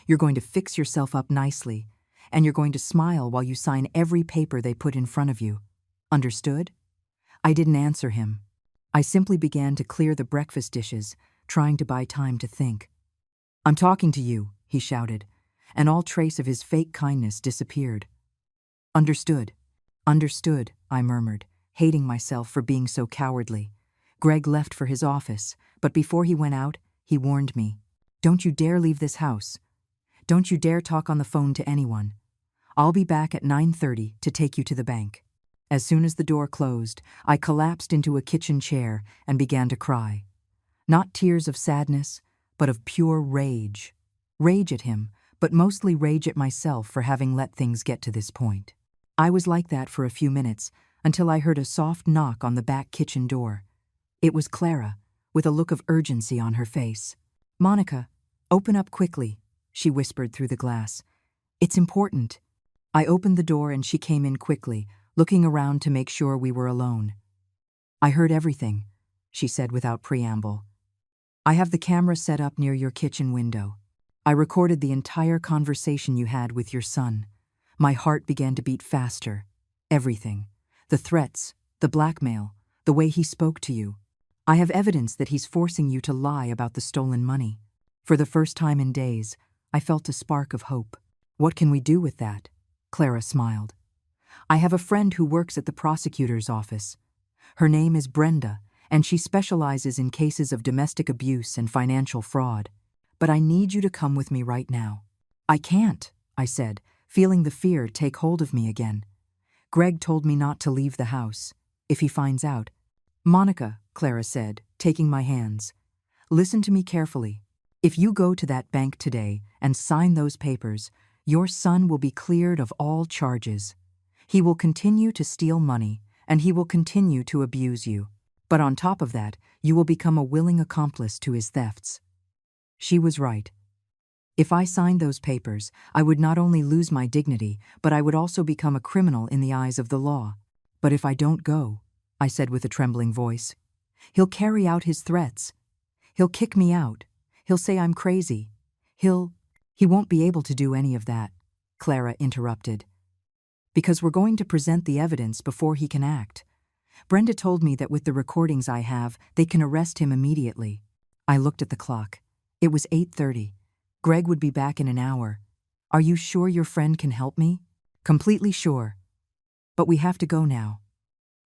You're going to fix yourself up nicely, and you're going to smile while you sign every paper they put in front of you. Understood? I didn't answer him. I simply began to clear the breakfast dishes, trying to buy time to think. I'm talking to you, he shouted, and all trace of his fake kindness disappeared. Understood. Understood, I murmured, hating myself for being so cowardly. Greg left for his office, but before he went out, he warned me. Don't you dare leave this house. Don't you dare talk on the phone to anyone. I'll be back at 9:30 to take you to the bank. As soon as the door closed, I collapsed into a kitchen chair and began to cry. Not tears of sadness, but of pure rage. Rage at him, but mostly rage at myself for having let things get to this point. I was like that for a few minutes until I heard a soft knock on the back kitchen door. It was Clara, with a look of urgency on her face. Monica, open up quickly, she whispered through the glass. It's important. I opened the door and she came in quickly, looking around to make sure we were alone. I heard everything, she said without preamble. I have the camera set up near your kitchen window. I recorded the entire conversation you had with your son. My heart began to beat faster. Everything. The threats, the blackmail, the way he spoke to you. I have evidence that he's forcing you to lie about the stolen money. For the first time in days, I felt a spark of hope. What can we do with that? Clara smiled. I have a friend who works at the prosecutor's office. Her name is Brenda, and she specializes in cases of domestic abuse and financial fraud. But I need you to come with me right now. I can't, I said, feeling the fear take hold of me again. Greg told me not to leave the house. If he finds out. Monica, Clara said, taking my hands. Listen to me carefully. If you go to that bank today and sign those papers, your son will be cleared of all charges. He will continue to steal money, and he will continue to abuse you. But on top of that, you will become a willing accomplice to his thefts." She was right. If I signed those papers, I would not only lose my dignity, but I would also become a criminal in the eyes of the law. "But if I don't go," I said with a trembling voice, "he'll carry out his threats. He'll kick me out. He'll say I'm crazy. He won't be able to do any of that," Clara interrupted. "Because we're going to present the evidence before he can act. Brenda told me that with the recordings I have, they can arrest him immediately." I looked at the clock. It was 8:30. Greg would be back in an hour. "Are you sure your friend can help me?" "Completely sure. But we have to go now.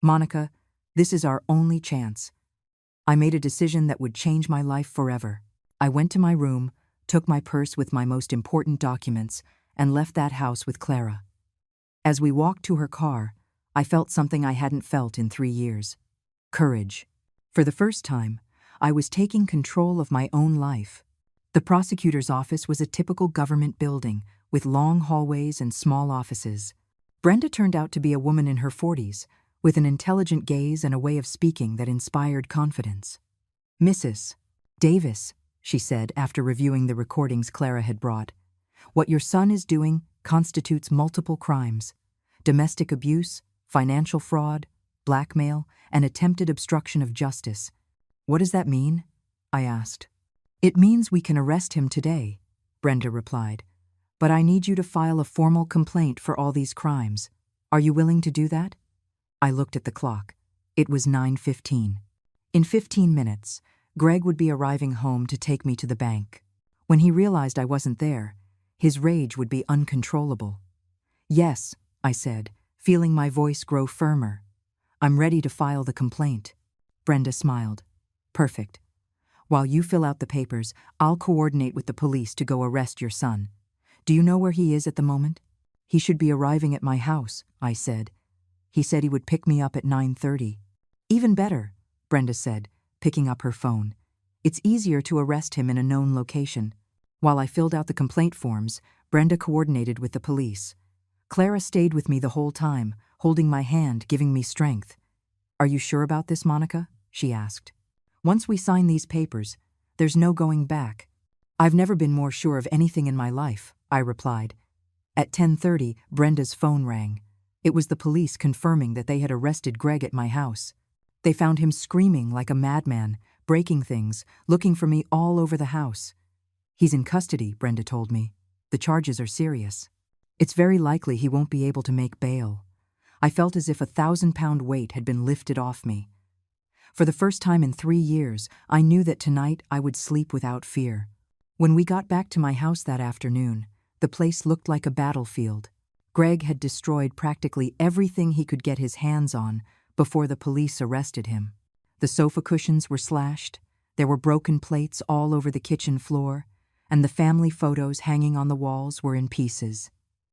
Monica, this is our only chance." I made a decision that would change my life forever. I went to my room, took my purse with my most important documents, and left that house with Clara. As we walked to her car, I felt something I hadn't felt in 3 years. Courage. For the first time, I was taking control of my own life. The prosecutor's office was a typical government building, with long hallways and small offices. Brenda turned out to be a woman in her 40s, with an intelligent gaze and a way of speaking that inspired confidence. "Mrs. Davis," she said after reviewing the recordings Clara had brought, "what your son is doing constitutes multiple crimes: domestic abuse, financial fraud, blackmail, and attempted obstruction of justice." "What does that mean?" I asked. "It means we can arrest him today," Brenda replied. "But I need you to file a formal complaint for all these crimes. Are you willing to do that?" I looked at the clock. It was 9:15. In 15 minutes, Greg would be arriving home to take me to the bank. When he realized I wasn't there, his rage would be uncontrollable. "Yes," I said, feeling my voice grow firmer. "I'm ready to file the complaint." Brenda smiled. "Perfect. While you fill out the papers, I'll coordinate with the police to go arrest your son. Do you know where he is at the moment?" "He should be arriving at my house," I said. "He said he would pick me up at 9:30. "Even better," Brenda said, picking up her phone. "It's easier to arrest him in a known location." While I filled out the complaint forms, Brenda coordinated with the police. Clara stayed with me the whole time, holding my hand, giving me strength. "Are you sure about this, Monica?" she asked. "Once we sign these papers, there's no going back." "I've never been more sure of anything in my life," I replied. At 10:30, Brenda's phone rang. It was the police confirming that they had arrested Greg at my house. They found him screaming like a madman, breaking things, looking for me all over the house. "He's in custody," Brenda told me. "The charges are serious. It's very likely he won't be able to make bail." I felt as if a 1,000-pound weight had been lifted off me. For the first time in 3 years, I knew that tonight I would sleep without fear. When we got back to my house that afternoon, the place looked like a battlefield. Greg had destroyed practically everything he could get his hands on before the police arrested him. The sofa cushions were slashed, there were broken plates all over the kitchen floor, and the family photos hanging on the walls were in pieces.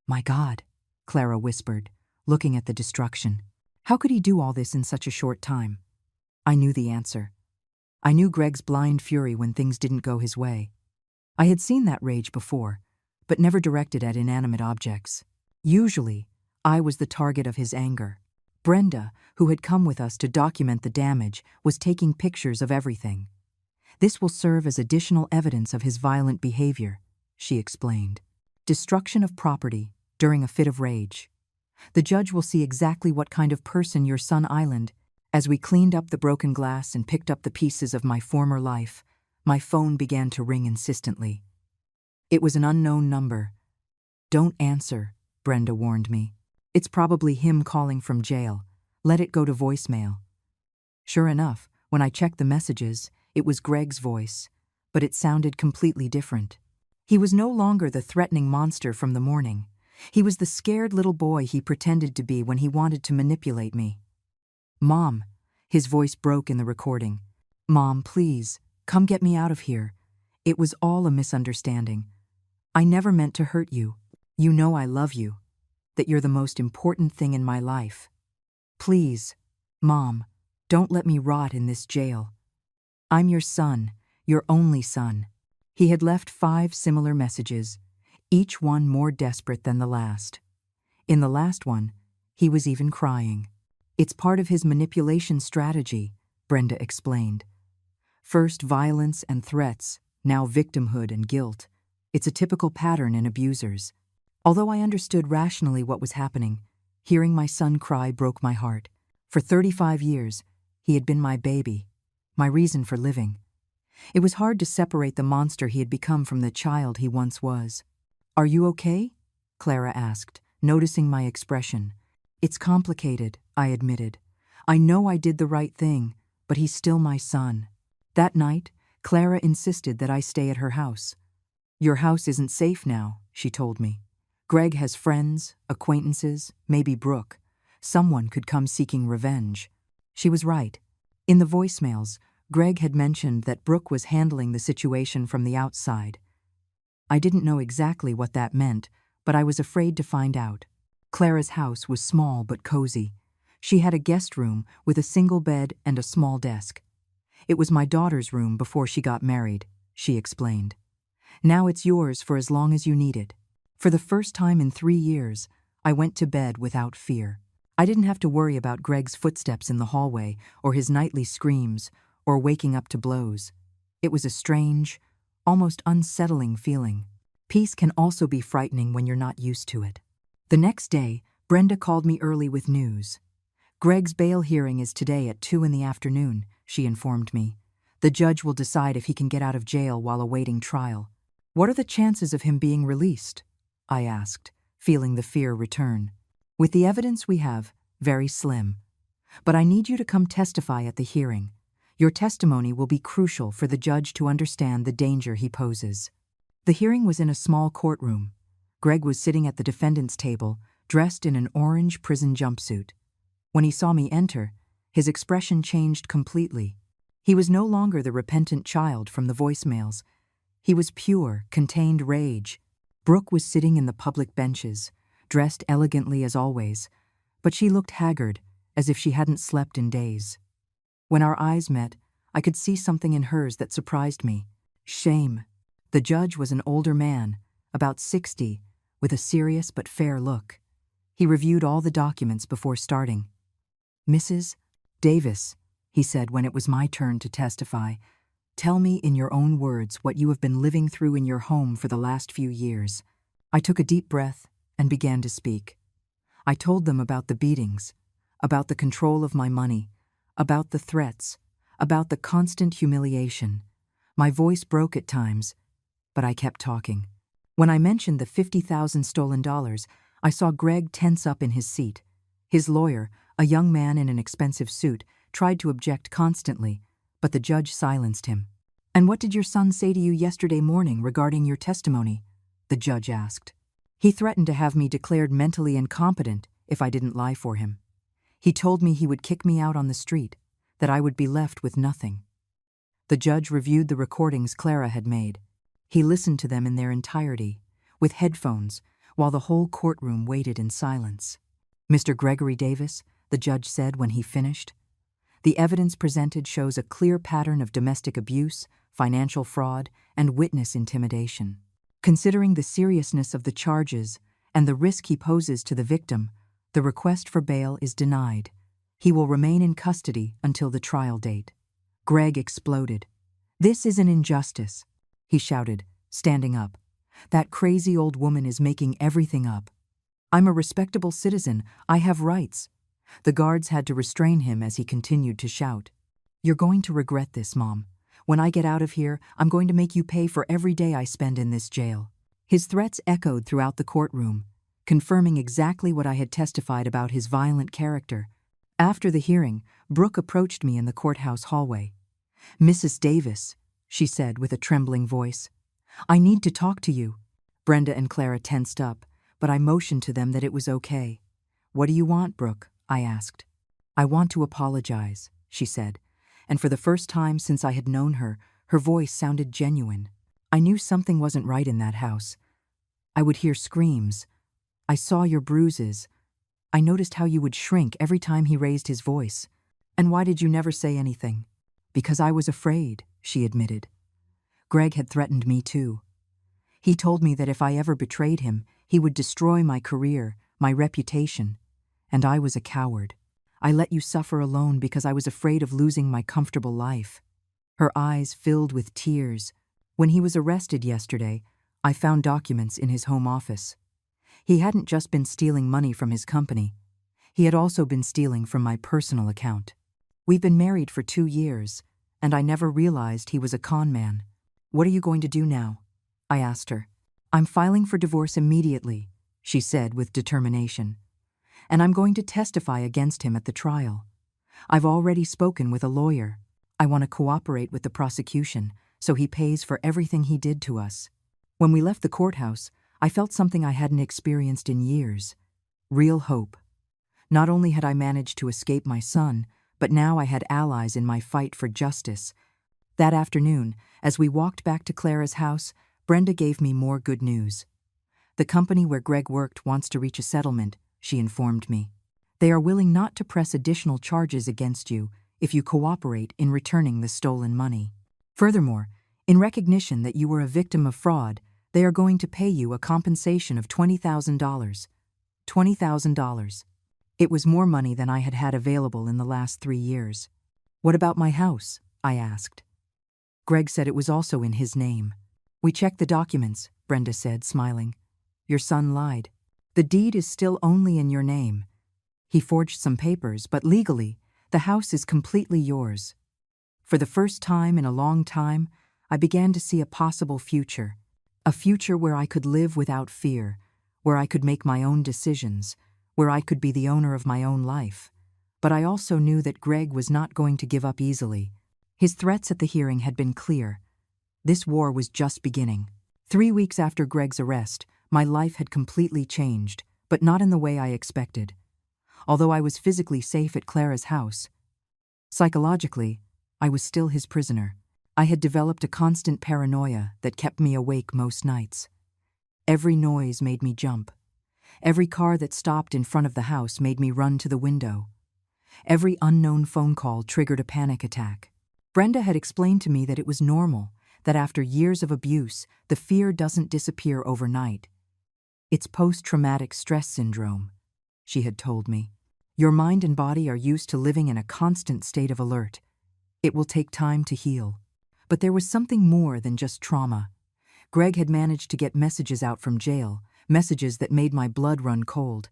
"My God," Clara whispered, looking at the destruction. "How could he do all this in such a short time?" I knew the answer. I knew Greg's blind fury when things didn't go his way. I had seen that rage before, but never directed at inanimate objects. Usually, I was the target of his anger. Brenda, who had come with us to document the damage, was taking pictures of everything. "This will serve as additional evidence of his violent behavior," she explained. "Destruction of property during a fit of rage. The judge will see exactly what kind of person your son Island." As we cleaned up the broken glass and picked up the pieces of my former life, my phone began to ring insistently. It was an unknown number. "Don't answer," Brenda warned me. "It's probably him calling from jail. Let it go to voicemail." Sure enough, when I checked the messages, it was Greg's voice, but it sounded completely different. He was no longer the threatening monster from the morning. He was the scared little boy he pretended to be when he wanted to manipulate me. "Mom," his voice broke in the recording. "Mom, please, come get me out of here. It was all a misunderstanding. I never meant to hurt you. You know I love you, that you're the most important thing in my life. Please, Mom, don't let me rot in this jail. I'm your son, your only son." He had left 5 similar messages, each one more desperate than the last. In the last one, he was even crying. "It's part of his manipulation strategy," Brenda explained. First violence and threats, now victimhood and guilt. It's a typical pattern in abusers. Although I understood rationally what was happening, hearing my son cry broke my heart. For 35 years, he had been my baby, my reason for living. It was hard to separate the monster he had become from the child he once was. "Are you okay?" Clara asked, noticing my expression. "It's complicated," I admitted. "I know I did the right thing, but he's still my son." That night, Clara insisted that I stay at her house. "Your house isn't safe now," she told me. "Greg has friends, acquaintances, maybe Brooke. Someone could come seeking revenge." She was right. In the voicemails, Greg had mentioned that Brooke was handling the situation from the outside. I didn't know exactly what that meant, but I was afraid to find out. Clara's house was small but cozy. She had a guest room with a single bed and a small desk. "It was my daughter's room before she got married," she explained. "Now it's yours for as long as you need it." For the first time in 3 years, I went to bed without fear. I didn't have to worry about Greg's footsteps in the hallway, or his nightly screams, or waking up to blows. It was a strange, almost unsettling feeling. Peace can also be frightening when you're not used to it. The next day, Brenda called me early with news. "Greg's bail hearing is today at 2 in the afternoon, she informed me. "The judge will decide if he can get out of jail while awaiting trial." "What are the chances of him being released?" I asked, feeling the fear return. "With the evidence we have, very slim. But I need you to come testify at the hearing. Your testimony will be crucial for the judge to understand the danger he poses." The hearing was in a small courtroom. Greg was sitting at the defendant's table, dressed in an orange prison jumpsuit. When he saw me enter, his expression changed completely. He was no longer the repentant child from the voicemails. He was pure, contained rage. Brooke was sitting in the public benches, dressed elegantly as always, but she looked haggard, as if she hadn't slept in days. When our eyes met, I could see something in hers that surprised me. Shame. The judge was an older man, about 60, with a serious but fair look. He reviewed all the documents before starting. "Mrs. Davis," he said when it was my turn to testify, "tell me in your own words what you have been living through in your home for the last few years." I took a deep breath and began to speak. I told them about the beatings, about the control of my money, about the threats, about the constant humiliation. My voice broke at times, but I kept talking. When I mentioned the 50,000 stolen dollars, I saw Greg tense up in his seat. His lawyer, a young man in an expensive suit, tried to object constantly, but the judge silenced him. "And what did your son say to you yesterday morning regarding your testimony?" the judge asked. "He threatened to have me declared mentally incompetent if I didn't lie for him. He told me he would kick me out on the street, that I would be left with nothing." The judge reviewed the recordings Clara had made. He listened to them in their entirety, with headphones, while the whole courtroom waited in silence. "Mr. Gregory Davis," the judge said when he finished, "the evidence presented shows a clear pattern of domestic abuse, financial fraud, and witness intimidation. Considering the seriousness of the charges and the risk he poses to the victim, the request for bail is denied. He will remain in custody until the trial date." Greg exploded. "This is an injustice," he shouted, standing up. "That crazy old woman is making everything up. I'm a respectable citizen. I have rights." The guards had to restrain him as he continued to shout. "You're going to regret this, Mom. When I get out of here, I'm going to make you pay for every day I spend in this jail." His threats echoed throughout the courtroom, confirming exactly what I had testified about his violent character. After the hearing, Brooke approached me in the courthouse hallway. "Mrs. Davis," she said with a trembling voice, "I need to talk to you." Brenda and Clara tensed up, but I motioned to them that it was okay. "What do you want, Brooke?" I asked. "I want to apologize," she said, and for the first time since I had known her, her voice sounded genuine. "I knew something wasn't right in that house. I would hear screams. I saw your bruises. I noticed how you would shrink every time he raised his voice. And why did you never say anything?" "Because I was afraid," she admitted. Greg had threatened me too. He told me that if I ever betrayed him, he would destroy my career, my reputation. And I was a coward. I let you suffer alone because I was afraid of losing my comfortable life." Her eyes filled with tears. When he was arrested yesterday, I found documents in his home office. He hadn't just been stealing money from his company. He had also been stealing from my personal account. We've been married for 2 years, and I never realized he was a con man. "What are you going to do now?" I asked her. "I'm filing for divorce immediately," she said with determination. "And I'm going to testify against him at the trial. I've already spoken with a lawyer. I want to cooperate with the prosecution, so he pays for everything he did to us." When we left the courthouse, I felt something I hadn't experienced in years. Real hope. Not only had I managed to escape my son, but now I had allies in my fight for justice. That afternoon, as we walked back to Clara's house, Brenda gave me more good news. "The company where Greg worked wants to reach a settlement," she informed me. "They are willing not to press additional charges against you if you cooperate in returning the stolen money. Furthermore, in recognition that you were a victim of fraud, they are going to pay you a compensation of $20,000. $20,000. It was more money than I had had available in the last 3 years. "What about my house?" I asked. Greg said it was also in his name. "We checked the documents," Brenda said, smiling. "Your son lied. The deed is still only in your name. He forged some papers, but legally, the house is completely yours." For the first time in a long time, I began to see a possible future. A future where I could live without fear, where I could make my own decisions, where I could be the owner of my own life. But I also knew that Greg was not going to give up easily. His threats at the hearing had been clear. This war was just beginning. 3 weeks after Greg's arrest, my life had completely changed, but not in the way I expected. Although I was physically safe at Clara's house, psychologically, I was still his prisoner. I had developed a constant paranoia that kept me awake most nights. Every noise made me jump. Every car that stopped in front of the house made me run to the window. Every unknown phone call triggered a panic attack. Brenda had explained to me that it was normal, that after years of abuse, the fear doesn't disappear overnight. "It's post-traumatic stress syndrome," she had told me. "Your mind and body are used to living in a constant state of alert. It will take time to heal." But there was something more than just trauma. Greg had managed to get messages out from jail, messages that made my blood run cold.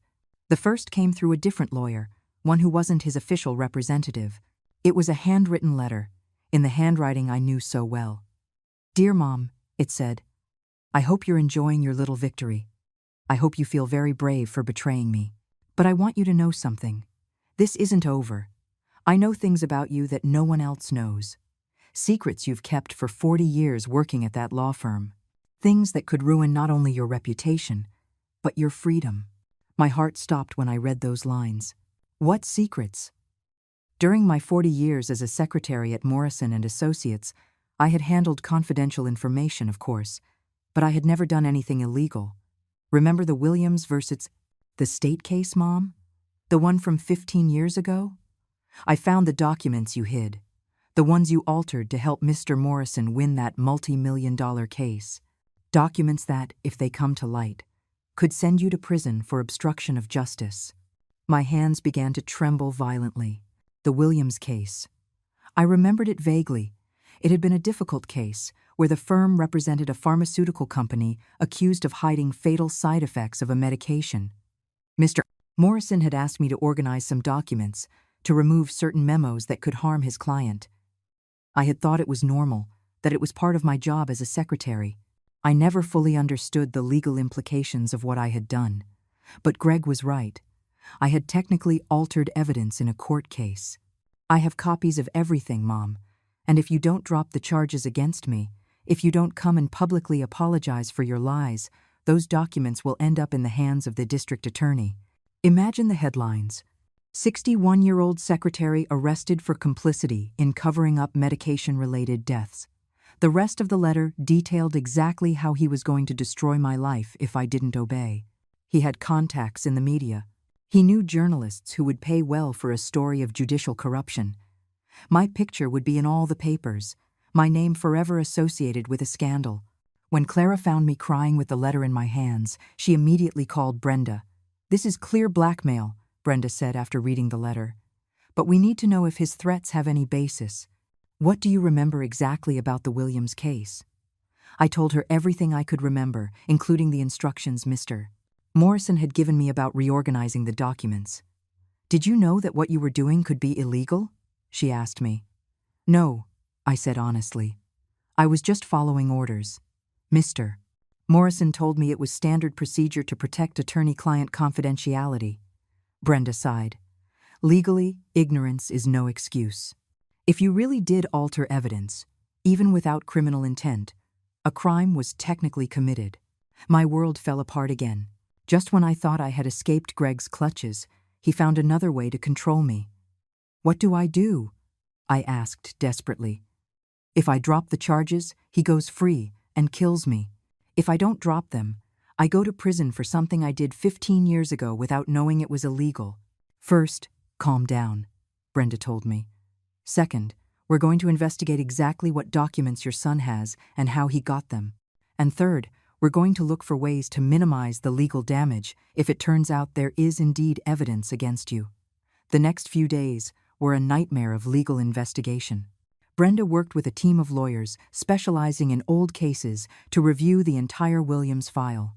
The first came through a different lawyer, one who wasn't his official representative. It was a handwritten letter, in the handwriting I knew so well. "Dear Mom," it said, "I hope you're enjoying your little victory. I hope you feel very brave for betraying me. But I want you to know something. This isn't over. I know things about you that no one else knows. Secrets you've kept for 40 years working at that law firm. Things that could ruin not only your reputation, but your freedom." My heart stopped when I read those lines. What secrets? During my 40 years as a secretary at Morrison & Associates, I had handled confidential information, of course, but I had never done anything illegal. Remember the Williams versus the state case, Mom? The one from 15 years ago? I found the documents you hid. The ones you altered to help Mr. Morrison win that multi-million-dollar case. Documents that, if they come to light, could send you to prison for obstruction of justice. My hands began to tremble violently. The Williams case. I remembered it vaguely. It had been a difficult case, where the firm represented a pharmaceutical company accused of hiding fatal side effects of a medication. Mr. Morrison had asked me to organize some documents, to remove certain memos that could harm his client. I had thought it was normal, that it was part of my job as a secretary. I never fully understood the legal implications of what I had done. But Greg was right. I had technically altered evidence in a court case. "I have copies of everything, Mom, and if you don't drop the charges against me, if you don't come and publicly apologize for your lies, those documents will end up in the hands of the district attorney." Imagine the headlines. 61-year-old secretary arrested for complicity in covering up medication-related deaths. The rest of the letter detailed exactly how he was going to destroy my life if I didn't obey. He had contacts in the media. He knew journalists who would pay well for a story of judicial corruption. My picture would be in all the papers, my name forever associated with a scandal. When Clara found me crying with the letter in my hands, she immediately called Brenda. "This is clear blackmail," Brenda said after reading the letter. But we need to know if his threats have any basis. What do you remember exactly about the Williams case? I told her everything I could remember, including the instructions Mr. Morrison had given me about reorganizing the documents. Did you know that what you were doing could be illegal? She asked me. No, I said honestly. I was just following orders. Mr. Morrison told me it was standard procedure to protect attorney-client confidentiality. Brenda sighed. Legally, ignorance is no excuse. If you really did alter evidence, even without criminal intent, a crime was technically committed. My world fell apart again. Just when I thought I had escaped Greg's clutches, he found another way to control me. What do I do? I asked desperately. If I drop the charges, he goes free and kills me. If I don't drop them, I go to prison for something I did 15 years ago without knowing it was illegal. First, calm down, Brenda told me. Second, we're going to investigate exactly what documents your son has and how he got them. And third, we're going to look for ways to minimize the legal damage if it turns out there is indeed evidence against you. The next few days were a nightmare of legal investigation. Brenda worked with a team of lawyers specializing in old cases to review the entire Williams file.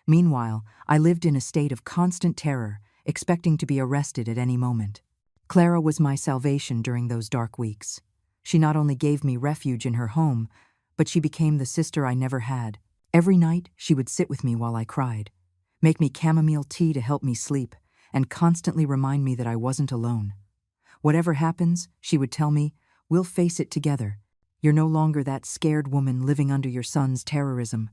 Meanwhile, I lived in a state of constant terror, expecting to be arrested at any moment. Clara was my salvation during those dark weeks. She not only gave me refuge in her home, but she became the sister I never had. Every night, she would sit with me while I cried, make me chamomile tea to help me sleep, and constantly remind me that I wasn't alone. Whatever happens, she would tell me, we'll face it together. You're no longer that scared woman living under your son's terrorism.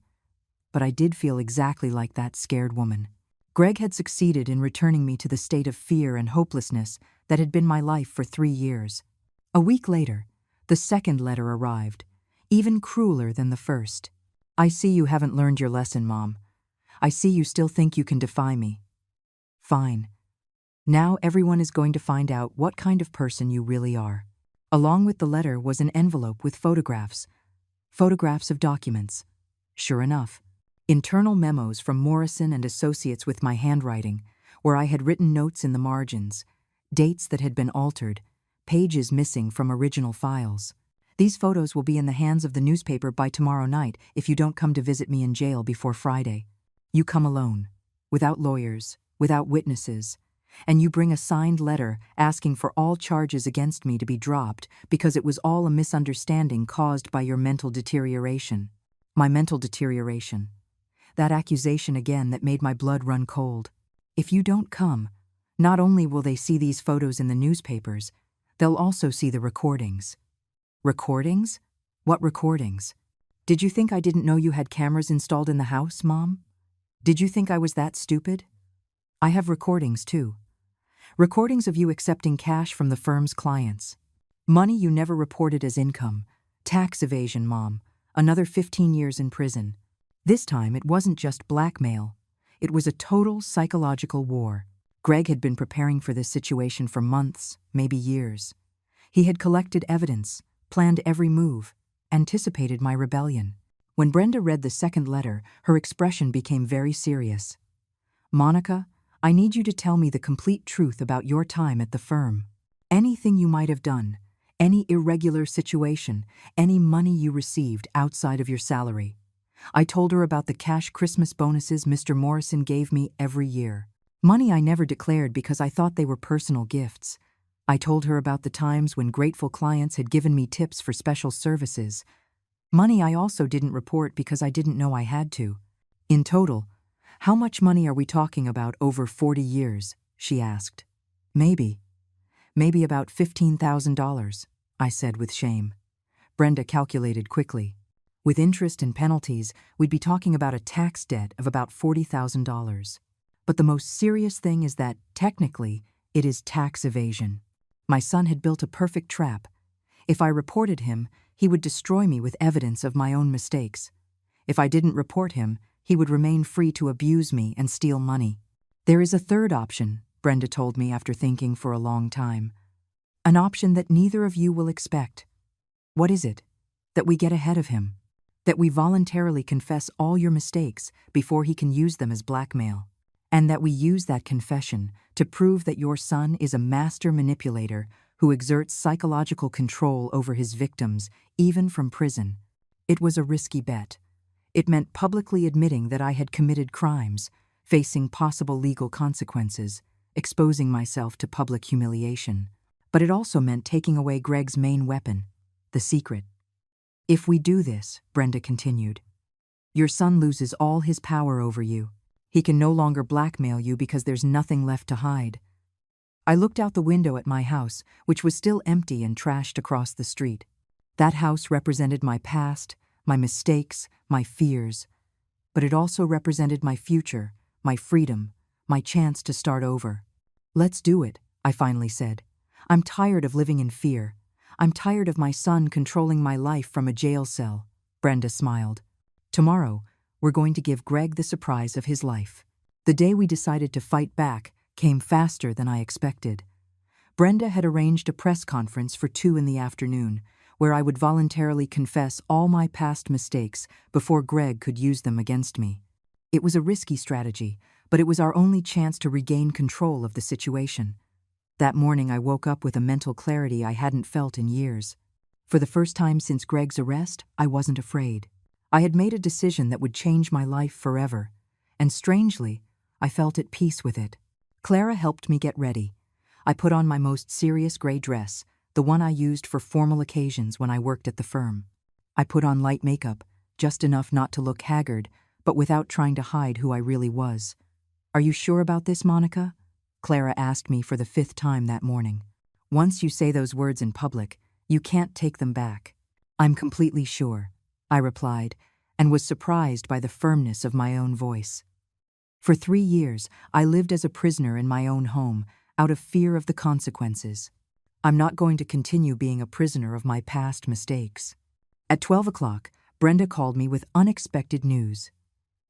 But I did feel exactly like that scared woman. Greg had succeeded in returning me to the state of fear and hopelessness that had been my life for 3 years. A week later, the second letter arrived, even crueler than the first. I see you haven't learned your lesson, Mom. I see you still think you can defy me. Fine. Now everyone is going to find out what kind of person you really are. Along with the letter was an envelope with photographs. Photographs of documents. Sure enough, internal memos from Morrison and Associates with my handwriting, where I had written notes in the margins, dates that had been altered, pages missing from original files. These photos will be in the hands of the newspaper by tomorrow night if you don't come to visit me in jail before Friday. You come alone, without lawyers, without witnesses, and you bring a signed letter asking for all charges against me to be dropped because it was all a misunderstanding caused by your mental deterioration. My mental deterioration. That accusation again that made my blood run cold. If you don't come, not only will they see these photos in the newspapers, they'll also see the recordings. Recordings? What recordings? Did you think I didn't know you had cameras installed in the house, Mom? Did you think I was that stupid? I have recordings too. Recordings of you accepting cash from the firm's clients. Money you never reported as income. Tax evasion, Mom. Another 15 years in prison. This time it wasn't just blackmail. It was a total psychological war. Greg had been preparing for this situation for months, maybe years. He had collected evidence, planned every move, anticipated my rebellion. When Brenda read the second letter, her expression became very serious. Monica, I need you to tell me the complete truth about your time at the firm. Anything you might have done, any irregular situation, any money you received outside of your salary. I told her about the cash Christmas bonuses Mr. Morrison gave me every year. Money I never declared because I thought they were personal gifts. I told her about the times when grateful clients had given me tips for special services. Money I also didn't report because I didn't know I had to. In total, how much money are we talking about over 40 years? She asked. Maybe about $15,000, I said with shame. Brenda calculated quickly. With interest and penalties, we'd be talking about a tax debt of about $40,000. But the most serious thing is that, technically, it is tax evasion. My son had built a perfect trap. If I reported him, he would destroy me with evidence of my own mistakes. If I didn't report him, he would remain free to abuse me and steal money. There is a third option, Brenda told me after thinking for a long time. An option that neither of you will expect. What is it? That we get ahead of him. That we voluntarily confess all your mistakes before he can use them as blackmail. and that we use that confession to prove that your son is a master manipulator who exerts psychological control over his victims, even from prison. It was a risky bet. It meant publicly admitting that I had committed crimes, facing possible legal consequences, exposing myself to public humiliation. But it also meant taking away Greg's main weapon, the secret. If we do this, Brenda continued, your son loses all his power over you. He can no longer blackmail you because there's nothing left to hide. I looked out the window at my house, which was still empty and trashed across the street. That house represented my past, my mistakes, my fears. But it also represented my future, my freedom, my chance to start over. Let's do it, I finally said. I'm tired of living in fear. I'm tired of my son controlling my life from a jail cell. Brenda smiled. Tomorrow, we're going to give Greg the surprise of his life. The day we decided to fight back came faster than I expected. Brenda had arranged a press conference for 2 p.m, where I would voluntarily confess all my past mistakes before Greg could use them against me. It was a risky strategy, but it was our only chance to regain control of the situation. That morning I woke up with a mental clarity I hadn't felt in years. For the first time since Greg's arrest, I wasn't afraid. I had made a decision that would change my life forever, and strangely, I felt at peace with it. Clara helped me get ready. I put on my most serious gray dress, the one I used for formal occasions when I worked at the firm. I put on light makeup, just enough not to look haggard, but without trying to hide who I really was. Are you sure about this, Monica? Clara asked me for the 5th time that morning. Once you say those words in public, you can't take them back. I'm completely sure, I replied, and was surprised by the firmness of my own voice. For 3 years, I lived as a prisoner in my own home, out of fear of the consequences. I'm not going to continue being a prisoner of my past mistakes. At 12 o'clock, Brenda called me with unexpected news.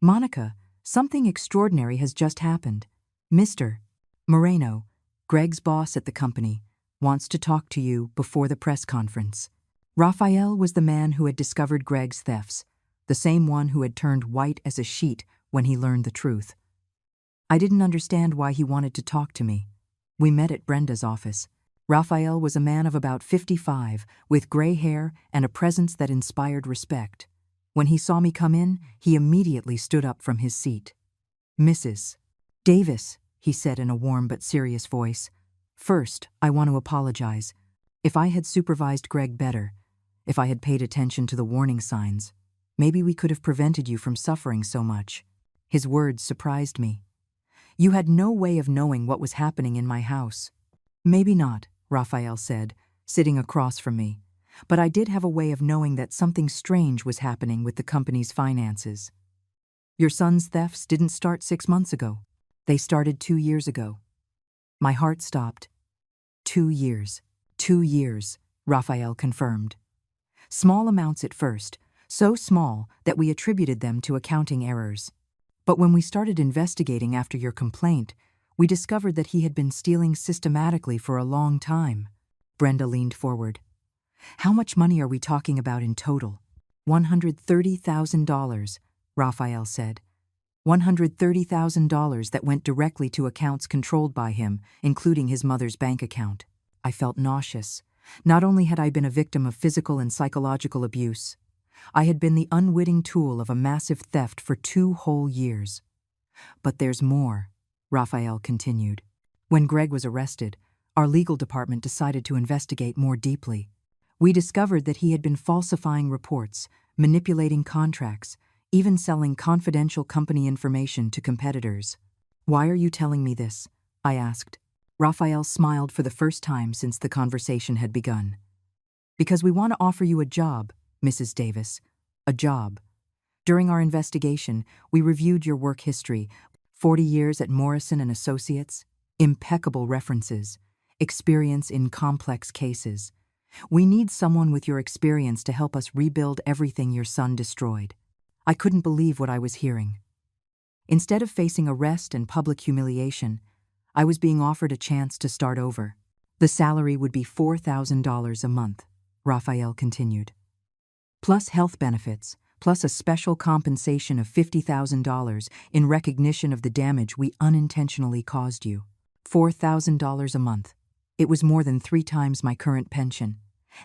Monica, something extraordinary has just happened. Mr. Moreno, Greg's boss at the company, wants to talk to you before the press conference. Raphael was the man who had discovered Greg's thefts, the same one who had turned white as a sheet when he learned the truth. I didn't understand why he wanted to talk to me. We met at Brenda's office. Raphael was a man of about 55, with gray hair and a presence that inspired respect. When he saw me come in, he immediately stood up from his seat. Mrs. Davis, he said in a warm but serious voice, first, I want to apologize. If I had supervised Greg better, if I had paid attention to the warning signs, maybe we could have prevented you from suffering so much. His words surprised me. You had no way of knowing what was happening in my house. Maybe not, Raphael said, sitting across from me, but I did have a way of knowing that something strange was happening with the company's finances. Your son's thefts didn't start 6 months ago. They started 2 years ago. My heart stopped. 2 years. 2 years, Raphael confirmed. Small amounts at first, so small that we attributed them to accounting errors. But when we started investigating after your complaint, we discovered that he had been stealing systematically for a long time. Brenda leaned forward. How much money are we talking about in total? $130,000, Raphael said. $130,000 that went directly to accounts controlled by him, including his mother's bank account. I felt nauseous. Not only had I been a victim of physical and psychological abuse, I had been the unwitting tool of a massive theft for 2 whole years. But there's more, Raphael continued. When Greg was arrested, our legal department decided to investigate more deeply. We discovered that he had been falsifying reports, manipulating contracts, even selling confidential company information to competitors. Why are you telling me this? I asked. Raphael smiled for the first time since the conversation had begun. Because we want to offer you a job, Mrs. Davis. A job. During our investigation, we reviewed your work history, 40 years at Morrison & Associates, impeccable references, experience in complex cases. We need someone with your experience to help us rebuild everything your son destroyed. I couldn't believe what I was hearing. Instead of facing arrest and public humiliation, I was being offered a chance to start over. The salary would be $4,000 a month, Raphael continued. Plus health benefits, plus a special compensation of $50,000 in recognition of the damage we unintentionally caused you. $4,000 a month. It was more than 3 times my current pension.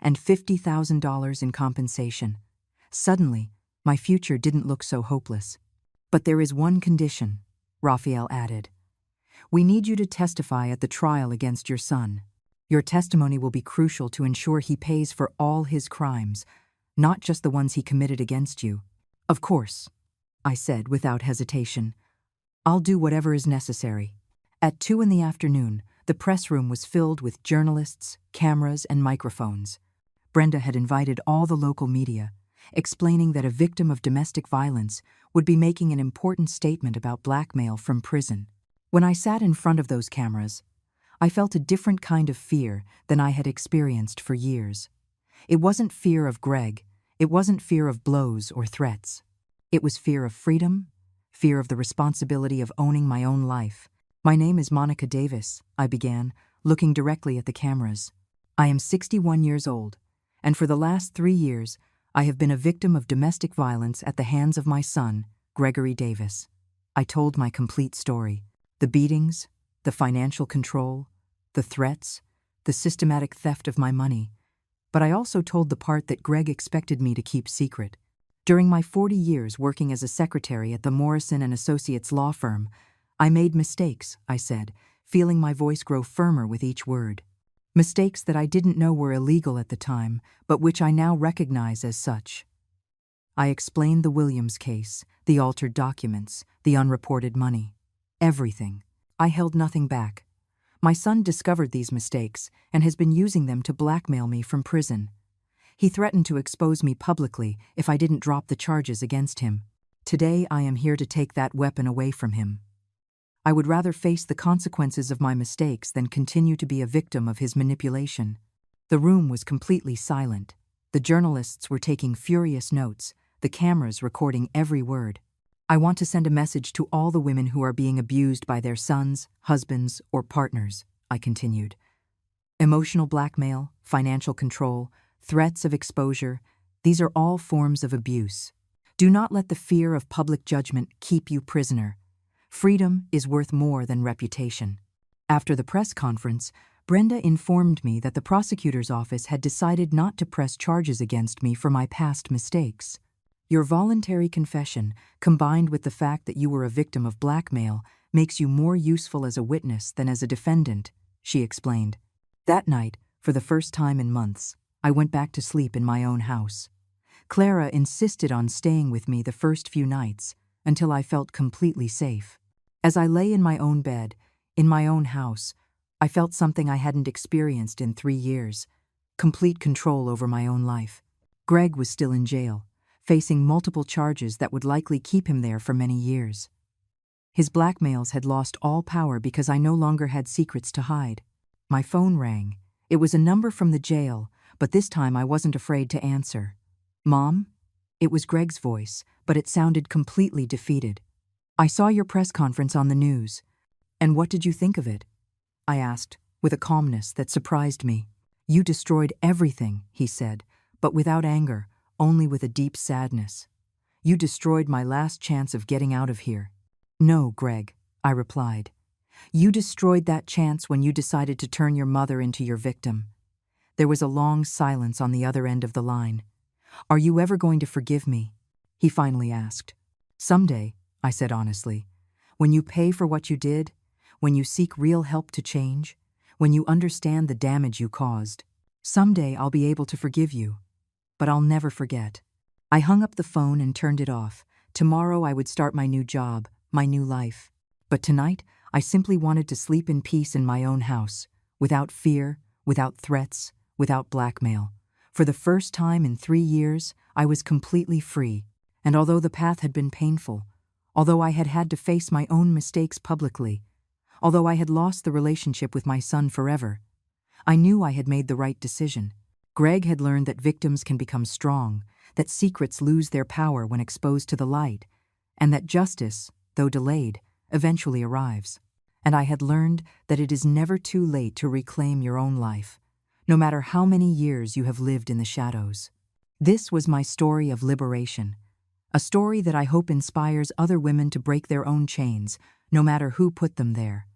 And $50,000 in compensation. Suddenly, my future didn't look so hopeless. But there is one condition, Raphael added. We need you to testify at the trial against your son. Your testimony will be crucial to ensure he pays for all his crimes, not just the ones he committed against you. Of course, I said without hesitation. I'll do whatever is necessary. At 2 in the afternoon, the press room was filled with journalists, cameras, and microphones. Brenda had invited all the local media, explaining that a victim of domestic violence would be making an important statement about blackmail from prison. When I sat in front of those cameras, I felt a different kind of fear than I had experienced for years. It wasn't fear of Greg, it wasn't fear of blows or threats. It was fear of freedom, fear of the responsibility of owning my own life. My name is Monica Davis, I began, looking directly at the cameras. I am 61 years old, and for the last 3 years, I have been a victim of domestic violence at the hands of my son, Gregory Davis. I told my complete story. The beatings, the financial control, the threats, the systematic theft of my money. But I also told the part that Greg expected me to keep secret. During my 40 years working as a secretary at the Morrison & Associates law firm, I made mistakes, I said, feeling my voice grow firmer with each word. Mistakes that I didn't know were illegal at the time, but which I now recognize as such. I explained the Williams case, the altered documents, the unreported money. Everything. I held nothing back. My son discovered these mistakes and has been using them to blackmail me from prison. He threatened to expose me publicly if I didn't drop the charges against him. Today I am here to take that weapon away from him. I would rather face the consequences of my mistakes than continue to be a victim of his manipulation. The room was completely silent. The journalists were taking furious notes, the cameras recording every word. I want to send a message to all the women who are being abused by their sons, husbands, or partners, I continued. Emotional blackmail, financial control, threats of exposure, these are all forms of abuse. Do not let the fear of public judgment keep you prisoner. Freedom is worth more than reputation. After the press conference, Brenda informed me that the prosecutor's office had decided not to press charges against me for my past mistakes. Your voluntary confession, combined with the fact that you were a victim of blackmail, makes you more useful as a witness than as a defendant, she explained. That night, for the first time in months, I went back to sleep in my own house. Clara insisted on staying with me the first few nights, until I felt completely safe. As I lay in my own bed, in my own house, I felt something I hadn't experienced in 3 years, complete control over my own life. Greg was still in jail, facing multiple charges that would likely keep him there for many years. His blackmails had lost all power because I no longer had secrets to hide. My phone rang. It was a number from the jail, but this time I wasn't afraid to answer. Mom? It was Greg's voice, but it sounded completely defeated. I saw your press conference on the news. And what did you think of it? I asked, with a calmness that surprised me. You destroyed everything, he said, but without anger, only with a deep sadness. You destroyed my last chance of getting out of here. No, Greg, I replied. You destroyed that chance when you decided to turn your mother into your victim. There was a long silence on the other end of the line. Are you ever going to forgive me? He finally asked. Someday, I said honestly. When you pay for what you did, when you seek real help to change, when you understand the damage you caused, someday I'll be able to forgive you. But I'll never forget. I hung up the phone and turned it off. Tomorrow I would start my new job, my new life. But tonight, I simply wanted to sleep in peace in my own house, without fear, without threats, without blackmail. For the first time in 3 years, I was completely free. And although the path had been painful, although I had had to face my own mistakes publicly, although I had lost the relationship with my son forever, I knew I had made the right decision. Greg had learned that victims can become strong, that secrets lose their power when exposed to the light, and that justice, though delayed, eventually arrives. And I had learned that it is never too late to reclaim your own life, no matter how many years you have lived in the shadows. This was my story of liberation, A story that I hope inspires other women to break their own chains, no matter who put them there.